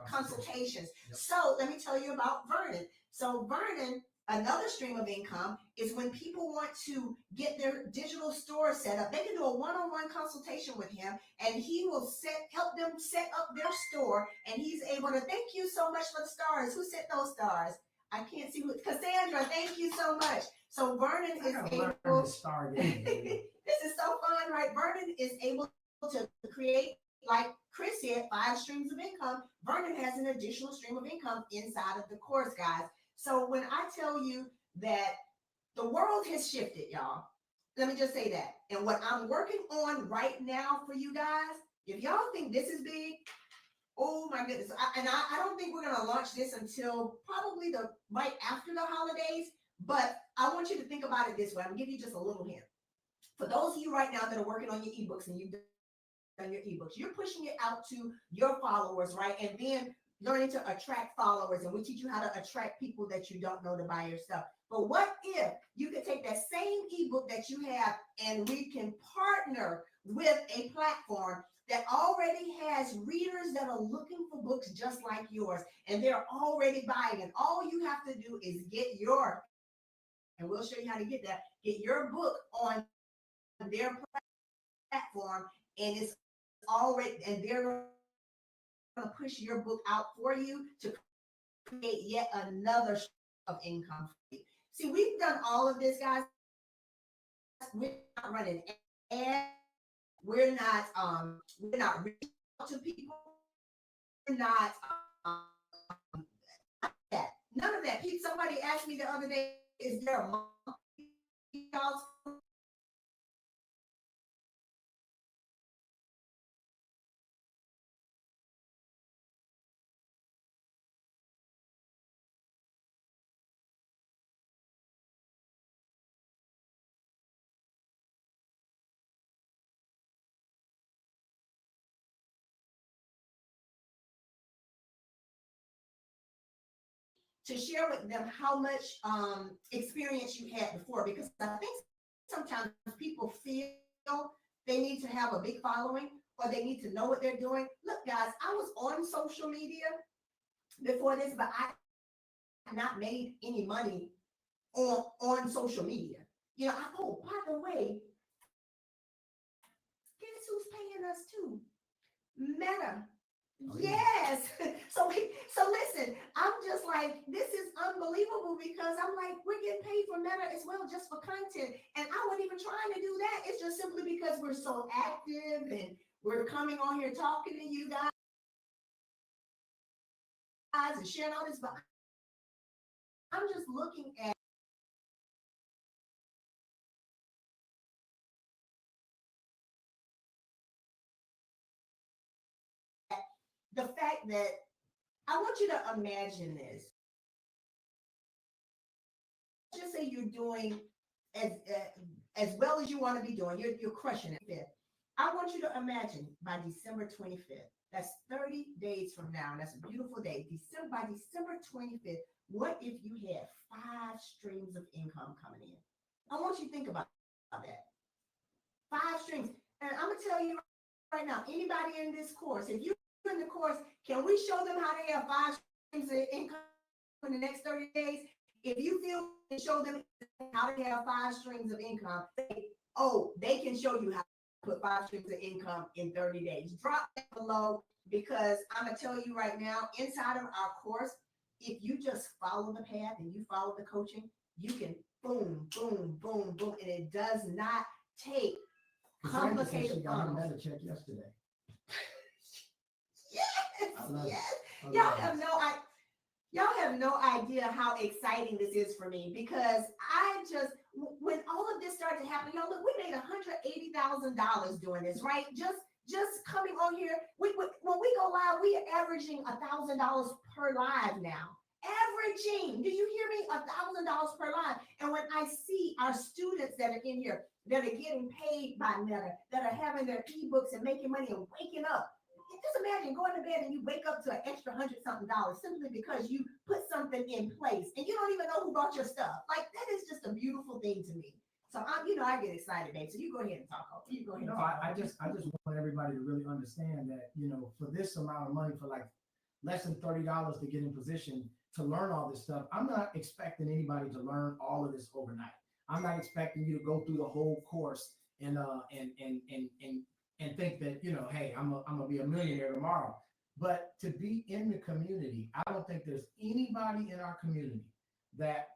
consultations. Yep. So let me tell you about Vernon. So Vernon, another stream of income is when people want to get their digital store set up. They can do a one-on-one consultation with him, and he will help them set up their store. And he's able to. Thank you so much for the stars. Who sent those stars? I can't see who. Cassandra, thank you so much. So Vernon is able. This is so fun, right? Vernon is able to create, like Chris said, 5 streams of income. Vernon has an additional stream of income inside of the course, guys. So when I tell you that the world has shifted, y'all, let me just say that. And what I'm working on right now for you guys, if y'all think this is big, oh my goodness. I don't think we're going to launch this until probably right after the holidays. But I want you to think about it this way. I'm going to give you just a little hint. For those of you right now that are working on your ebooks and you've done your ebooks, you're pushing it out to your followers, right? And then learning to attract followers. And we teach you how to attract people that you don't know to buy your stuff. But what if you could take that same ebook that you have and we can partner with a platform that already has readers that are looking for books just like yours, and they're already buying, and all you have to do is get and we'll show you how to get that, get your book on their platform, and it's already, and they're going to push your book out for you to create yet another of income for you. See, we've done all of this, guys. We're not running ads. We're not reaching out to people. We're not that. None of that. Somebody asked me the other day, is there a monthly cost? To share with them how much experience you had before, because I think sometimes people feel they need to have a big following or they need to know what they're doing. Look, guys, I was on social media before this, but I have not made any money on social media. You know, by the way, guess who's paying us too? Meta. Oh, yeah. Yes. So listen, I'm just like, this is unbelievable because I'm like, we're getting paid for Meta as well, just for content. And I wasn't even trying to do that. It's just simply because we're so active and we're coming on here talking to you guys and sharing all this. But I'm just looking at the fact that I want you to imagine this. Just say you're doing as as well as you want to be doing. You're crushing it. I want you to imagine by December 25th. That's 30 days from now. And that's a beautiful day. By December 25th, what if you had 5 streams of income coming in? I want you to think about that. 5 streams. And I'm gonna tell you right now, anybody in this course, if you're in the course, can we show them how to have 5 streams of income in the next 30 days? If you feel to show them how to have 5 streams of income, they can show you how to put 5 streams of income in 30 days. Drop that below because I'm gonna tell you right now, inside of our course, if you just follow the path and you follow the coaching, you can boom, boom, boom, boom, and it does not take complicated. She got her meta check yesterday. Yes. Y'all have no idea how exciting this is for me because when all of this started happening, look, we made $180,000 doing this, right? Just coming on here. When we go live, we are averaging $1,000 per live now. Averaging, do you hear me? $1,000 per live. And when I see our students that are in here that are getting paid by Meta, that are having their ebooks and making money and waking up. Just imagine going to bed and you wake up to an extra $100-something simply because you put something in place and you don't even know who bought your stuff. Like that is just a beautiful thing to me. So I get excited, babe. So you go ahead and talk. You go ahead. No, I just want everybody to really understand that, for this amount of money, for like less than $30 to get in position to learn all this stuff, I'm not expecting anybody to learn all of this overnight. I'm not expecting you to go through the whole course and think that, hey, I'm gonna be a millionaire tomorrow. But to be in the community, I don't think there's anybody in our community that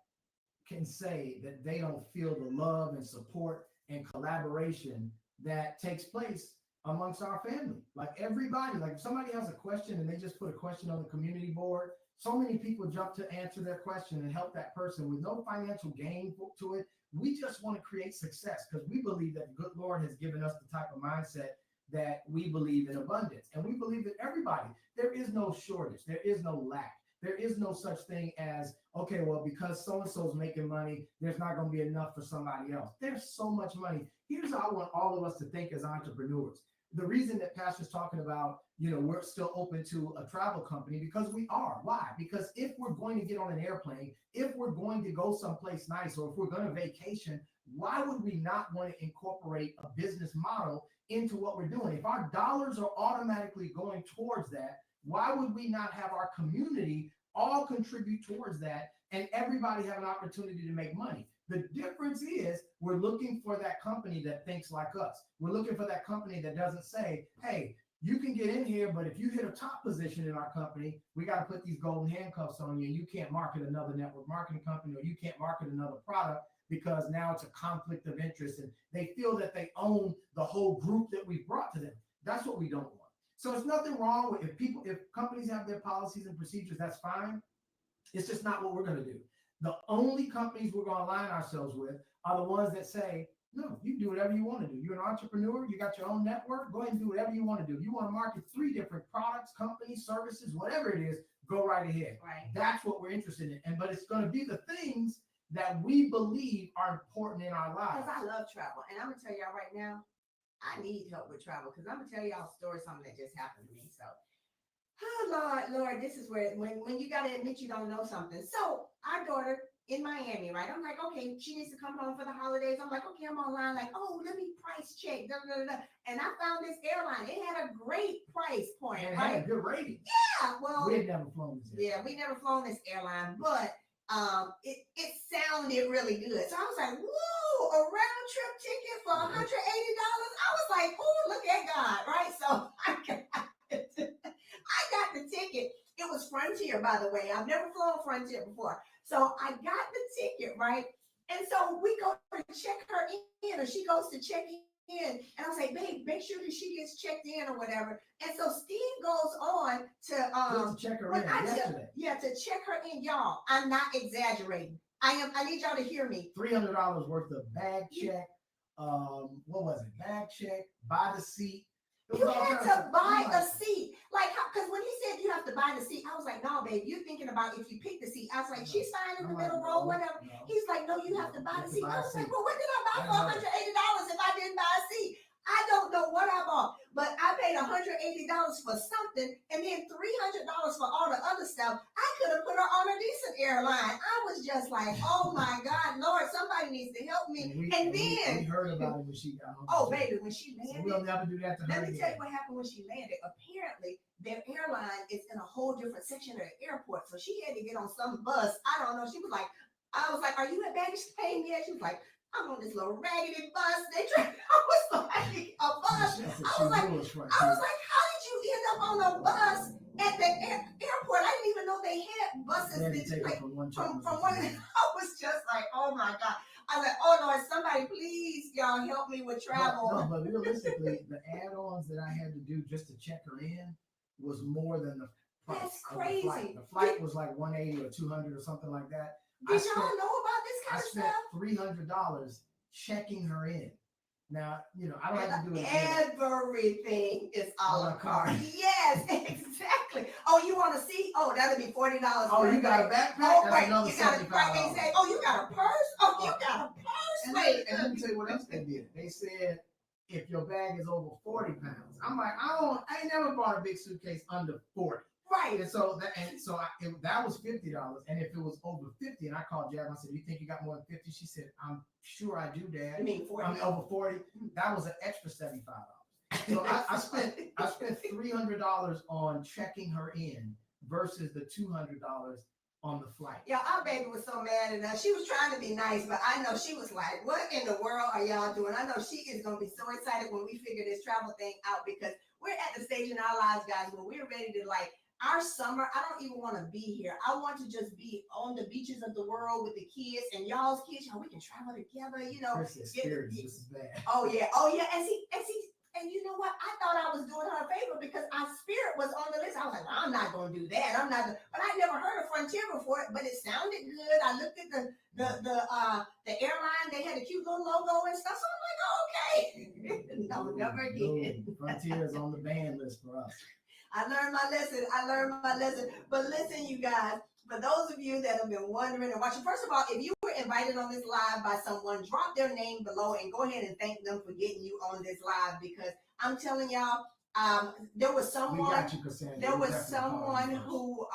can say that they don't feel the love and support and collaboration that takes place amongst our family. Like everybody, like if somebody has a question and they just put a question on the community board, so many people jump to answer their question and help that person with no financial gain to it. We just want to create success because we believe that the good Lord has given us the type of mindset that we believe in abundance. And we believe that everybody, there is no shortage, there is no lack. There is no such thing as, okay, well, because so-and-so's making money, there's not going to be enough for somebody else. There's so much money. Here's how I want all of us to think as entrepreneurs. The reason that Pastor's talking about, we're still open to a travel company because we are. Why? Because if we're going to get on an airplane, if we're going to go someplace nice, or if we're going to vacation, why would we not want to incorporate a business model into what we're doing? If our dollars are automatically going towards that, why would we not have our community all contribute towards that and everybody have an opportunity to make money? The difference is we're looking for that company that thinks like us. We're looking for that company that doesn't say, hey, you can get in here, but if you hit a top position in our company, we got to put these golden handcuffs on you. You can't market another network marketing company, or you can't market another product because now it's a conflict of interest and they feel that they own the whole group that we've brought to them. That's what we don't want. So it's nothing wrong with if companies have their policies and procedures, that's fine. It's just not what we're going to do. The only companies we're going to align ourselves with are the ones that say, no, you do whatever you want to do. You're an entrepreneur. You got your own network. Go ahead and do whatever you want to do. If you want to market 3 different products, companies, services, whatever it is, go right ahead. Right. That's what we're interested in. But it's going to be the things that we believe are important in our lives. Because I love travel. And I'm going to tell y'all right now, I need help with travel because I'm going to tell y'all a story, something that just happened to me. So, oh, Lord, this is where, when you got to admit you don't know something. So our daughter in Miami, right? I'm like, okay, she needs to come home for the holidays. I'm like, okay, I'm online. Like, oh, let me price check. Da, da, da, da. And I found this airline. It had a great price point. And it right? had a good rating. Yeah, well. We had never flown this airline. Yeah, we never flown this airline, but it sounded really good. So I was like, whoa, a round trip ticket for $180. I was like, oh, look at God, right? So I got the ticket. It was Frontier, by the way. I've never flown Frontier before. So I got the ticket, right? And so we go to check her in, or she goes to check in. And I was like, babe, make sure that she gets checked in or whatever. And so Steve goes on to check her in yesterday. To check her in, y'all. I'm not exaggerating. I need y'all to hear me. $300 worth of bag check. What was it? Bag check, buy the seat. You had to buy a seat. Like, because when he said you have to buy the seat, I was like, no, babe, you're thinking about if you pick the seat. I was like, she's fine in the middle row, whatever. He's like, no, you have to buy the seat. I was like, well, what did I buy for $180 if I didn't buy a seat? I don't know what I bought, but I paid $180 for something and then $300 for all the other stuff. I could have put her on a decent airline. I was just like, oh my God, Lord, somebody needs to help me. And then we heard about it when she got home. Oh, baby, when she landed. So we'll never do that to her. Let me tell you what happened when she landed. Apparently, their airline is in a whole different section of the airport. So she had to get on some bus. I don't know. She was like, I was like, are you at baggage claim yet? She was like, I'm on this little raggedy bus. I was like, a bus. I was like, how did you end up on a bus at the airport? I didn't even know they had buses. From one. I was just like, oh my God. I was like, oh Lord, somebody please, y'all help me with travel. No, but realistically, the add-ons that I had to do just to check her in was more than the price. That's crazy. The flight was like 180 or 200 or something like that. Did y'all know about this kind of stuff? I spent $300 checking her in. Now, I don't have to do it. Everything is a la carte. Yes, exactly. Oh, you want to see? Oh, that'll be $40. Oh, you got a backpack? Oh, right. Another you got $75. Oh, you got a purse? Oh, you got a purse? Wait. And let me tell you what else they did. They said if your bag is over 40 pounds. I'm like, I ain't never bought a big suitcase under 40. Right. And so that was $50. And if it was over 50, and I called Jab, I said, you think you got more than 50? She said, I'm sure I do, Dad. You mean 40? I mean, over 40. That was an extra $75. So I spent $300 on checking her in versus the $200 on the flight. Yeah, our baby was so mad at us. She was trying to be nice, but I know she was like, what in the world are y'all doing? I know she is going to be so excited when we figure this travel thing out, because we're at the stage in our lives, guys, where we're ready to our summer. I don't even want to be here. I want to just be on the beaches of the world with the kids and y'all's kids. We can travel together, This is bad. Oh yeah. And you know what? I thought I was doing her a favor because our Spirit was on the list. I was like, well, I'm not going to do that. But I never heard of Frontier before, but it sounded good. I looked at the airline. They had a cute little logo and stuff. So I'm like, oh, okay. No, never again. Frontier is on the ban list for us. I learned my lesson. But listen, you guys, for those of you that have been wondering and watching, first of all, if you were invited on this live by someone, drop their name below and go ahead and thank them for getting you on this live, because I'm telling y'all, there was someone. We got you, Cassandra. There was someone who.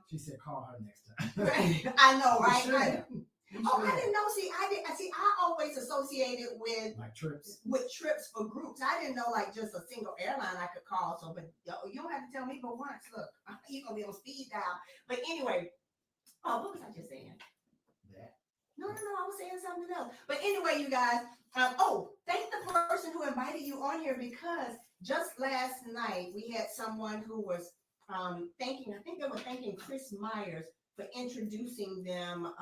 She said, call her next time. I know, right? I didn't know. I always associated with trips for groups. I didn't know just a single airline I could call. So, but you don't have to tell me but once. Look, you're gonna be on speed dial. But anyway, what was I just saying? That. No, I was saying something else. But anyway, you guys. Thank the person who invited you on here, because just last night we had someone who was thanking. I think they were thanking Chris Myers for introducing them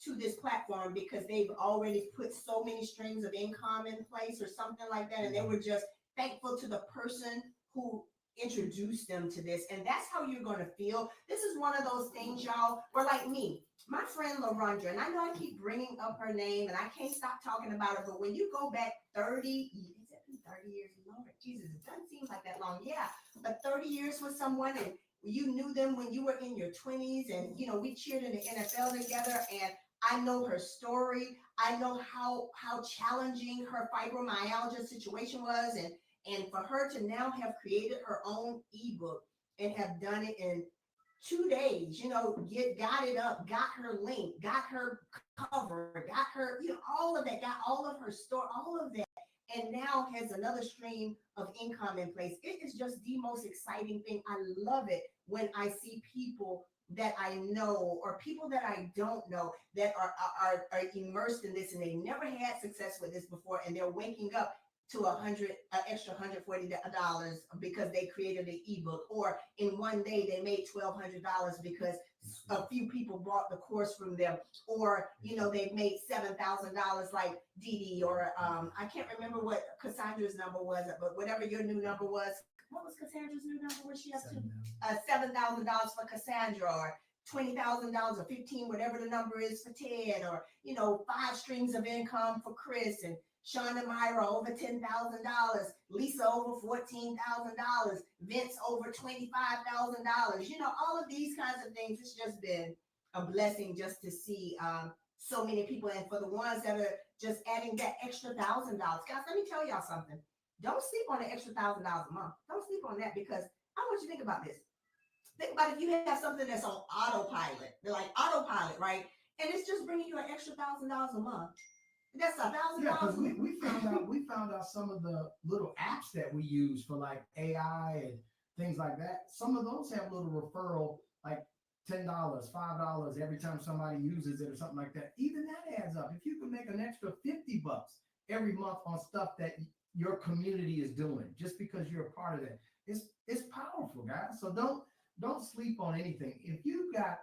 to this platform, because they've already put so many streams of income in place or something like that. And they were just thankful to the person who introduced them to this. And that's how you're going to feel. This is one of those things, y'all, where like me, my friend LaRondra, and I know I keep bringing up her name and I can't stop talking about her, but when you go back 30 years, Lord Jesus, it doesn't seem like that long. Yeah, but 30 years with someone, and you knew them when you were in your 20s, and we cheered in the NFL together, and I know her story. I know how challenging her fibromyalgia situation was, and for her to now have created her own ebook and have done it in 2 days, got it up, got her link, got her cover, got her, all of that, got all of her story, all of that. and now has another stream of income in place. It is just the most exciting thing. I love it when I see people that I know or people that I don't know that are immersed in this and they never had success with this before, and they're waking up to extra $140 because they created an ebook, or in one day they made $1,200 because a few people bought the course from them, or they've made $7,000 like Dee Dee, or I can't remember what Cassandra's number was, but whatever your new number was. What was Cassandra's new number? What's she up to? $7,000 for Cassandra, or $20,000 or 15, whatever the number is for Ted, or 5 streams of income for Chris, and Sean and Myra over $10,000, Lisa over $14,000, Vince over $25,000. All of these kinds of things. It's just been a blessing just to see so many people, and for the ones that are just adding that extra $1,000, guys. Let me tell y'all something. Don't sleep on the extra $1,000 a month. Don't sleep on that, because I want you to think about this. Think about if you have something that's on autopilot. They're like autopilot, right? And it's just bringing you an extra $1,000 a month. That's $1,000. Yeah, because we found out some of the little apps that we use for like AI and things like that. Some of those have little referral, like $10, $5 every time somebody uses it or something like that. Even that adds up. If you can make an extra $50 every month on stuff that your community is doing, just because you're a part of that, it's powerful, guys. So don't sleep on anything. If you got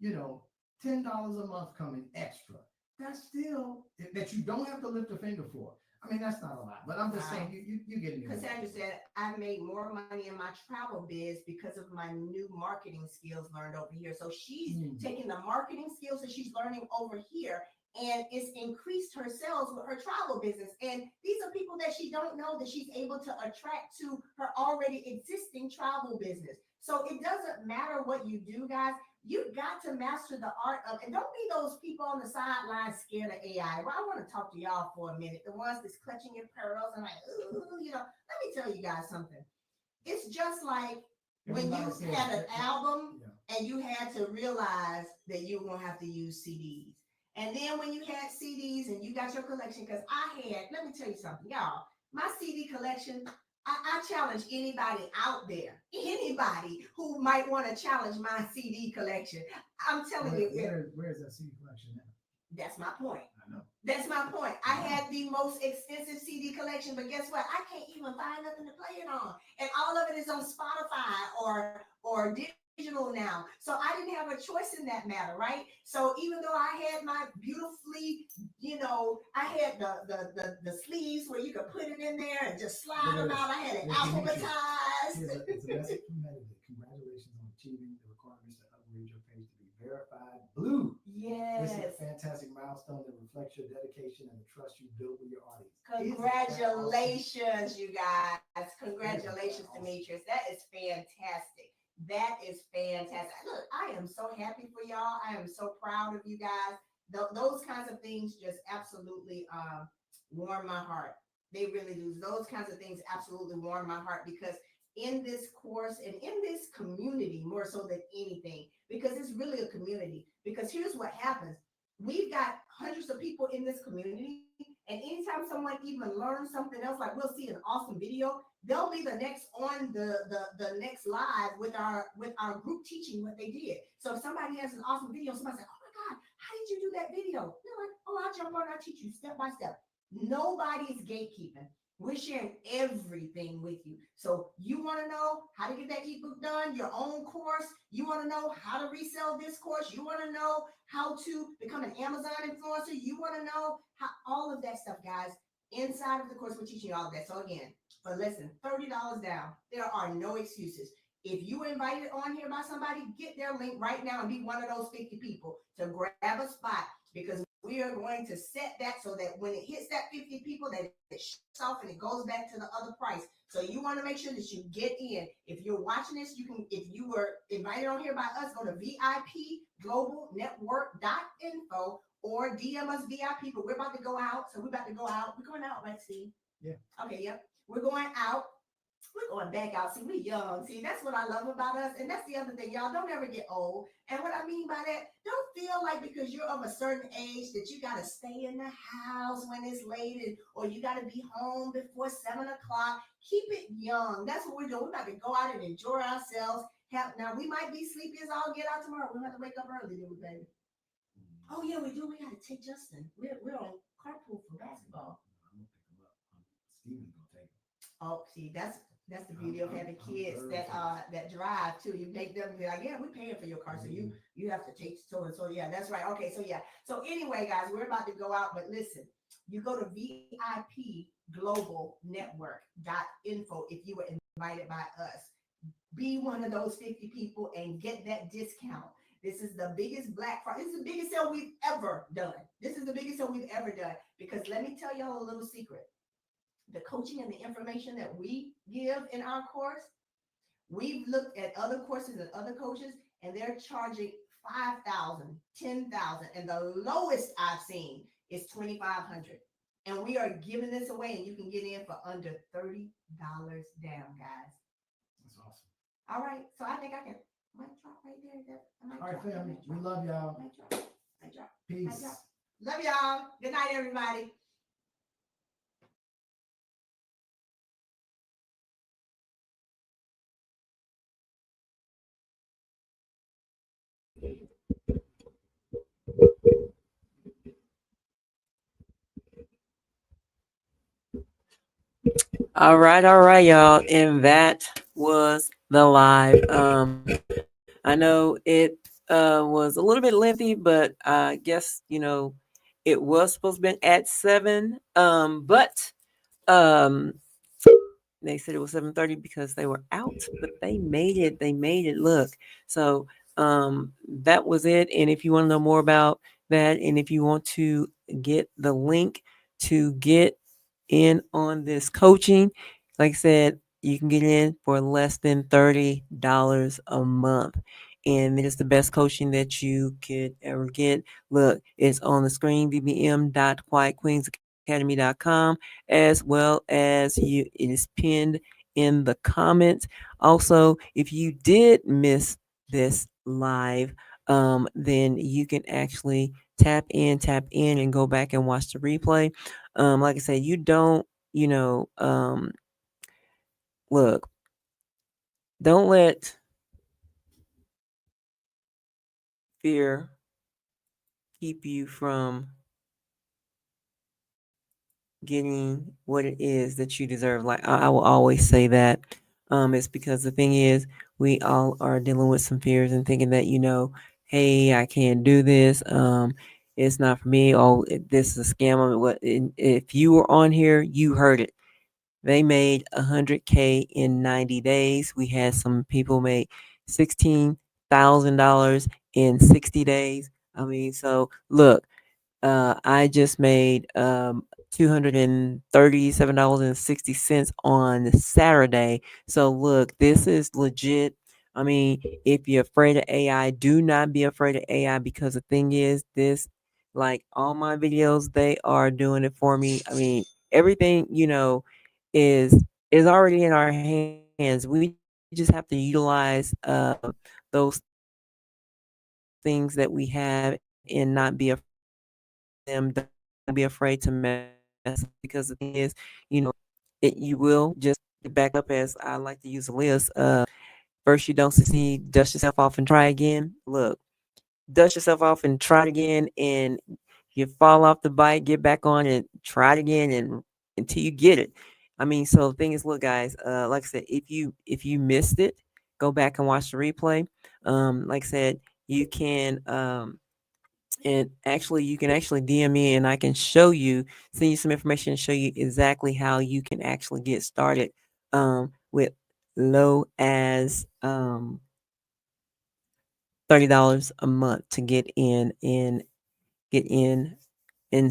$10 a month coming extra, that's still that you don't have to lift a finger for. I mean, that's not a lot, but I'm just saying you get me. Cassandra said, I made more money in my travel biz because of my new marketing skills learned over here. So she's taking the marketing skills that she's learning over here, and it's increased her sales with her travel business. And these are people that she don't know that she's able to attract to her already existing travel business. So it doesn't matter what you do, guys. You've got to master the art of, and don't be those people on the sidelines scared of AI. Well, I want to talk to y'all for a minute. The ones that's clutching your pearls and like, ooh, let me tell you guys something. It's just like when you had an album and you had to realize that you were going to have to use CDs. And then when you had CDs and you got your collection, because let me tell you something, y'all, my CD collection, I challenge anybody out there, anybody who might want to challenge my CD collection. I'm telling you. Where's that CD collection now? That's my point. I know. That's my point. I had the most extensive CD collection, but guess what? I can't even find nothing to play it on. And all of it is on Spotify or digital now. So I didn't have a choice in that matter, right? So even though I had my beautifully, I had the sleeves where you could put it in there and just slide them out. I had it alphabetized. It's a message from Medicaid. Congratulations on achieving the requirements to upgrade your page to be verified blue. Yes. This is a fantastic milestone that reflects your dedication and the trust you build with your audience. Congratulations, you guys. Congratulations, Demetrius. That is fantastic. That is fantastic. Look, I am so happy for y'all. I am so proud of you guys. Those kinds of things just absolutely warm my heart. They really do. Those kinds of things absolutely warm my heart, because in this course and in this community, more so than anything, because it's really a community. Because here's what happens. We've got hundreds of people in this community, and anytime someone even learns something else, like we'll see an awesome video, they'll be the next on the next live with our group teaching what they did. So if somebody has an awesome video, somebody's like, oh my God, how did you do that video? They're like, oh, I'll jump on, I'll teach you step by step. Nobody's gatekeeping. We're sharing everything with you. So you want to know how to get that ebook done, your own course. You want to know how to resell this course. You want to know how to become an Amazon influencer. You want to know how all of that stuff, guys. Inside of the course, we're teaching you all of that. So again, but listen, $30 down. There are no excuses. If you were invited on here by somebody, get their link right now and be one of those 50 people to grab a spot, because we are going to set that so that when it hits that 50 people, that it shuts off and it goes back to the other price. So you want to make sure that you get in. If you're watching this, you can, if you were invited on here by us, go to VIPglobalnetwork.info or DM us VIP, but we're about to go out. So we're about to go out. We're going out, right, Steve? Yeah. Okay, yep. We're going out. We're going back out. See, we young. See, that's what I love about us. And that's the other thing, y'all. Don't ever get old. And what I mean by that, don't feel like because you're of a certain age that you got to stay in the house when it's late or you got to be home before 7 o'clock. Keep it young. That's what we're doing. We're about to go out and enjoy ourselves. Now, we might be sleepy as all get out tomorrow. We'll have to wake up early, do we, baby? Oh, yeah, we do. We got to take Justin. We're on carpool for basketball. I'm gonna pick him up. Steven's gonna take him. Oh, see, that's the beauty of having kids that drive too. You make them be like, yeah, we're paying for your car, so you have to take so and so. Yeah, that's right. Okay, so yeah. So anyway, guys, we're about to go out, but listen, you go to VIP Global Network.info if you were invited by us. Be one of those 50 people and get that discount. This is the biggest Black Friday. This is the biggest sale we've ever done. This is the biggest sale we've ever done because let me tell y'all a little secret. The coaching and the information that we give in our course, we've looked at other courses and other coaches, and they're charging 5,000, 10,000, and the lowest I've seen is 2,500. And we are giving this away, and you can get in for under $30 down, guys. That's awesome. All right, so I think I might drop right there. All right, family, we love y'all. Might drop. Peace. Love y'all. Good night, everybody. All right, y'all. And that was the live. I know it was a little bit lengthy, but I guess it was supposed to be at 7. But um they said it was 7:30 because they were out, but they made it. They made it. Look. So that was it. And if you want to know more about that, and if you want to get the link to get in on this coaching, like I said, you can get in for less than $30 a month. And it is the best coaching that you could ever get. Look, it's on the screen, bbm.quietqueensacademy.com, as well as it is pinned in the comments. Also, if you did miss this live, then you can actually tap in and go back and watch the replay. Like I said, you don't, look, don't let fear keep you from getting what it is that you deserve. Like I will always say that. It's because the thing is, we all are dealing with some fears and thinking that, hey, I can't do this. It's not for me. Oh, this is a scam. If you were on here, you heard it. They made 100K in 90 days. We had some people make $16,000 in 60 days. I mean, so look, I just made $237.60 on Saturday. So look, this is legit. I mean, if you're afraid of AI, do not be afraid of AI because the thing is, this, like all my videos, they are doing it for me. I mean, everything is is already in our hands. We just have to utilize those things that we have and not be afraid to mess with them. Don't be afraid to mess with them because the thing is, you will just get back up, as I like to use a list. First you don't succeed, dust yourself off and try again. Look, dust yourself off and try it again, and you fall off the bike, get back on and try it again, and until you get it. I mean, so the thing is, look, guys, like I said, if you missed it, go back and watch the replay. Like I said, you can and actually you can actually DM me and I can show you, send you some information and show you exactly how you can actually get started with low as $30 a month to get in and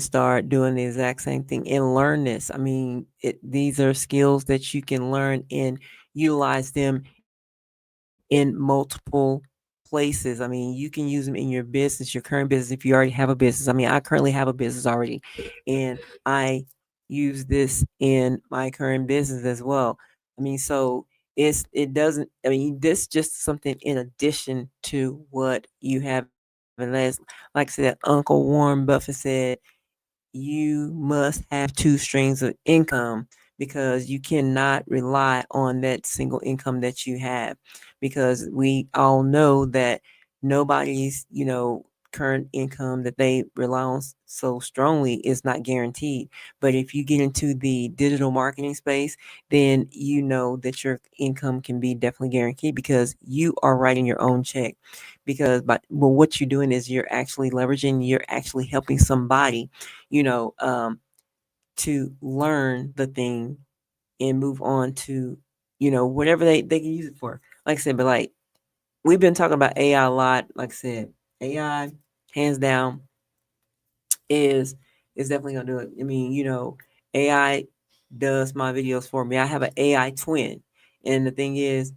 start doing the exact same thing and learn this. I mean, these are skills that you can learn and utilize them in multiple places. I mean, you can use them in your business, your current business, if you already have a business. I mean, I currently have a business already, and I use this in my current business as well. I mean, so it doesn't. I mean, this just something in addition to what you have. And like I said, Uncle Warren Buffett said, you must have two streams of income because you cannot rely on that single income that you have, because we all know that nobody's current income that they rely on so strongly is not guaranteed. But if you get into the digital marketing space, then you know that your income can be definitely guaranteed because you are writing your own check. Because but well, what you're doing is you're actually helping somebody, you know, to learn the thing and move on to, whatever they can use it for. Like I said, but like we've been talking about AI a lot. Like I said, AI, hands down, is is definitely gonna do it. I mean, AI does my videos for me. I have an AI twin, and the thing is,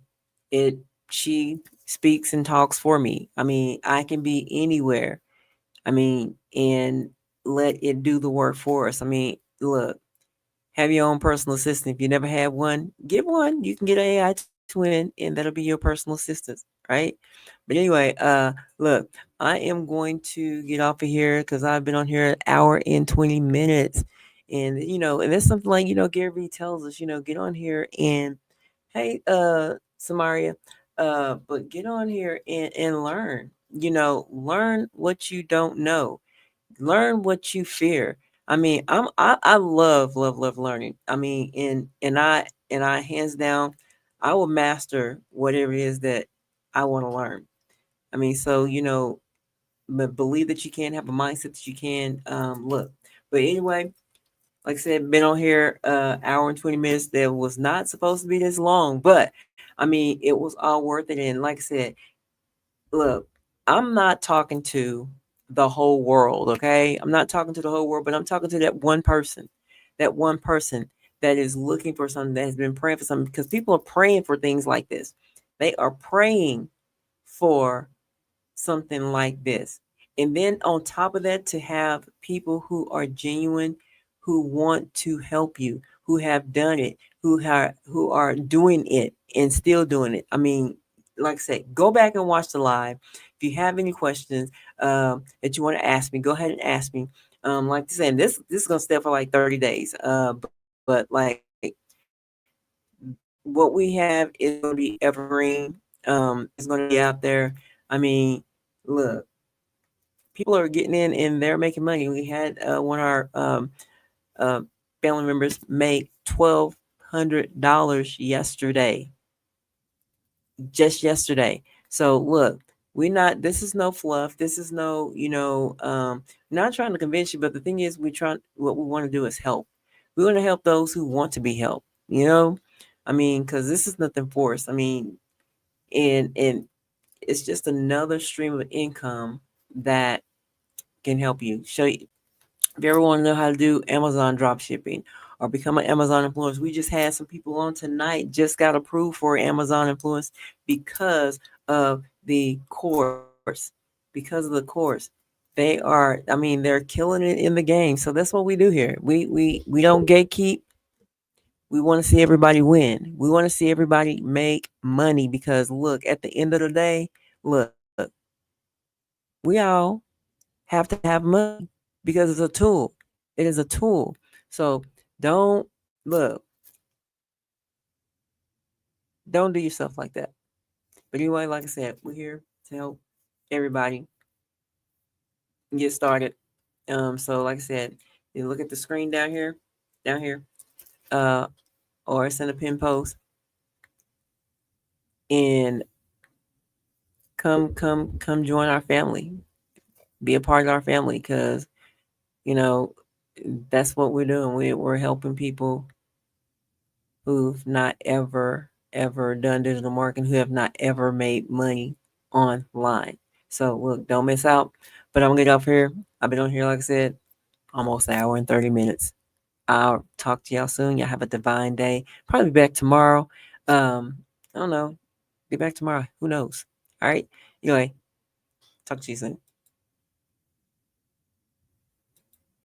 it she speaks and talks for me. I mean, I can be anywhere. I mean, and let it do the work for us. I mean, look, have your own personal assistant. If you never had one, get one. You can get an AI twin, and that'll be your personal assistant, right? But anyway, look, I am going to get off of here because I've been on here an hour and 20 minutes, and and that's something like Gary Vee tells us, get on here and hey, Samaria, but get on here and learn. Learn what you don't know, learn what you fear. I mean, I love learning. I mean, and I hands down, I will master whatever it is that I want to learn. I mean, so but believe that you can, have a mindset that you can look. But anyway, like I said, been on here hour and 20 minutes. That was not supposed to be this long, but I mean, it was all worth it. And like I said, look, I'm not talking to the whole world, okay? I'm not talking to the whole world, but I'm talking to that one person that is looking for something, that has been praying for something, because people are praying for things like this. They are praying for something like this. And then on top of that, to have people who are genuine, who want to help you, who have done it, who are doing it and still doing it. I mean, like I said, go back and watch the live. If you have any questions that you want to ask me, go ahead and ask me. Like I said, this is gonna stay for like 30 days. But like what we have is gonna be evergreen. It's gonna be out there. I mean, look, people are getting in and they're making money. We had one of our uh, family members make $1,200 yesterday, just yesterday. So look, we're not. This is no fluff. This is no, not trying to convince you. But the thing is, we try. What we want to do is help. We want to help those who want to be helped. I mean, because this is nothing forced. I mean, and it's just another stream of income that can help you. Show you if you ever want to know how to do Amazon drop shipping or become an Amazon influencer. We just had some people on tonight, just got approved for Amazon influence because of the course. Because of the course. I mean, they're killing it in the game. So that's what we do here. We don't gatekeep. We want to see everybody win. We want to see everybody make money because look, at the end of the day, look, we all have to have money because it's a tool. It is a tool. So don't look, don't do yourself like that. But anyway, like I said, we're here to help everybody get started. So like I said, you look at the screen down here, uh, or send a pin post and come join our family. Be a part of our family because you know that's what we're doing. We're helping people who've not ever done digital marketing, who have not ever made money online. So look, don't miss out. But I'm gonna get off here. I've been on here, like I said, almost an hour and 30 minutes. I'll talk to y'all soon. Y'all have a divine day. Probably be back tomorrow. I don't know. Be back tomorrow. Who knows? All right. Anyway, talk to you soon.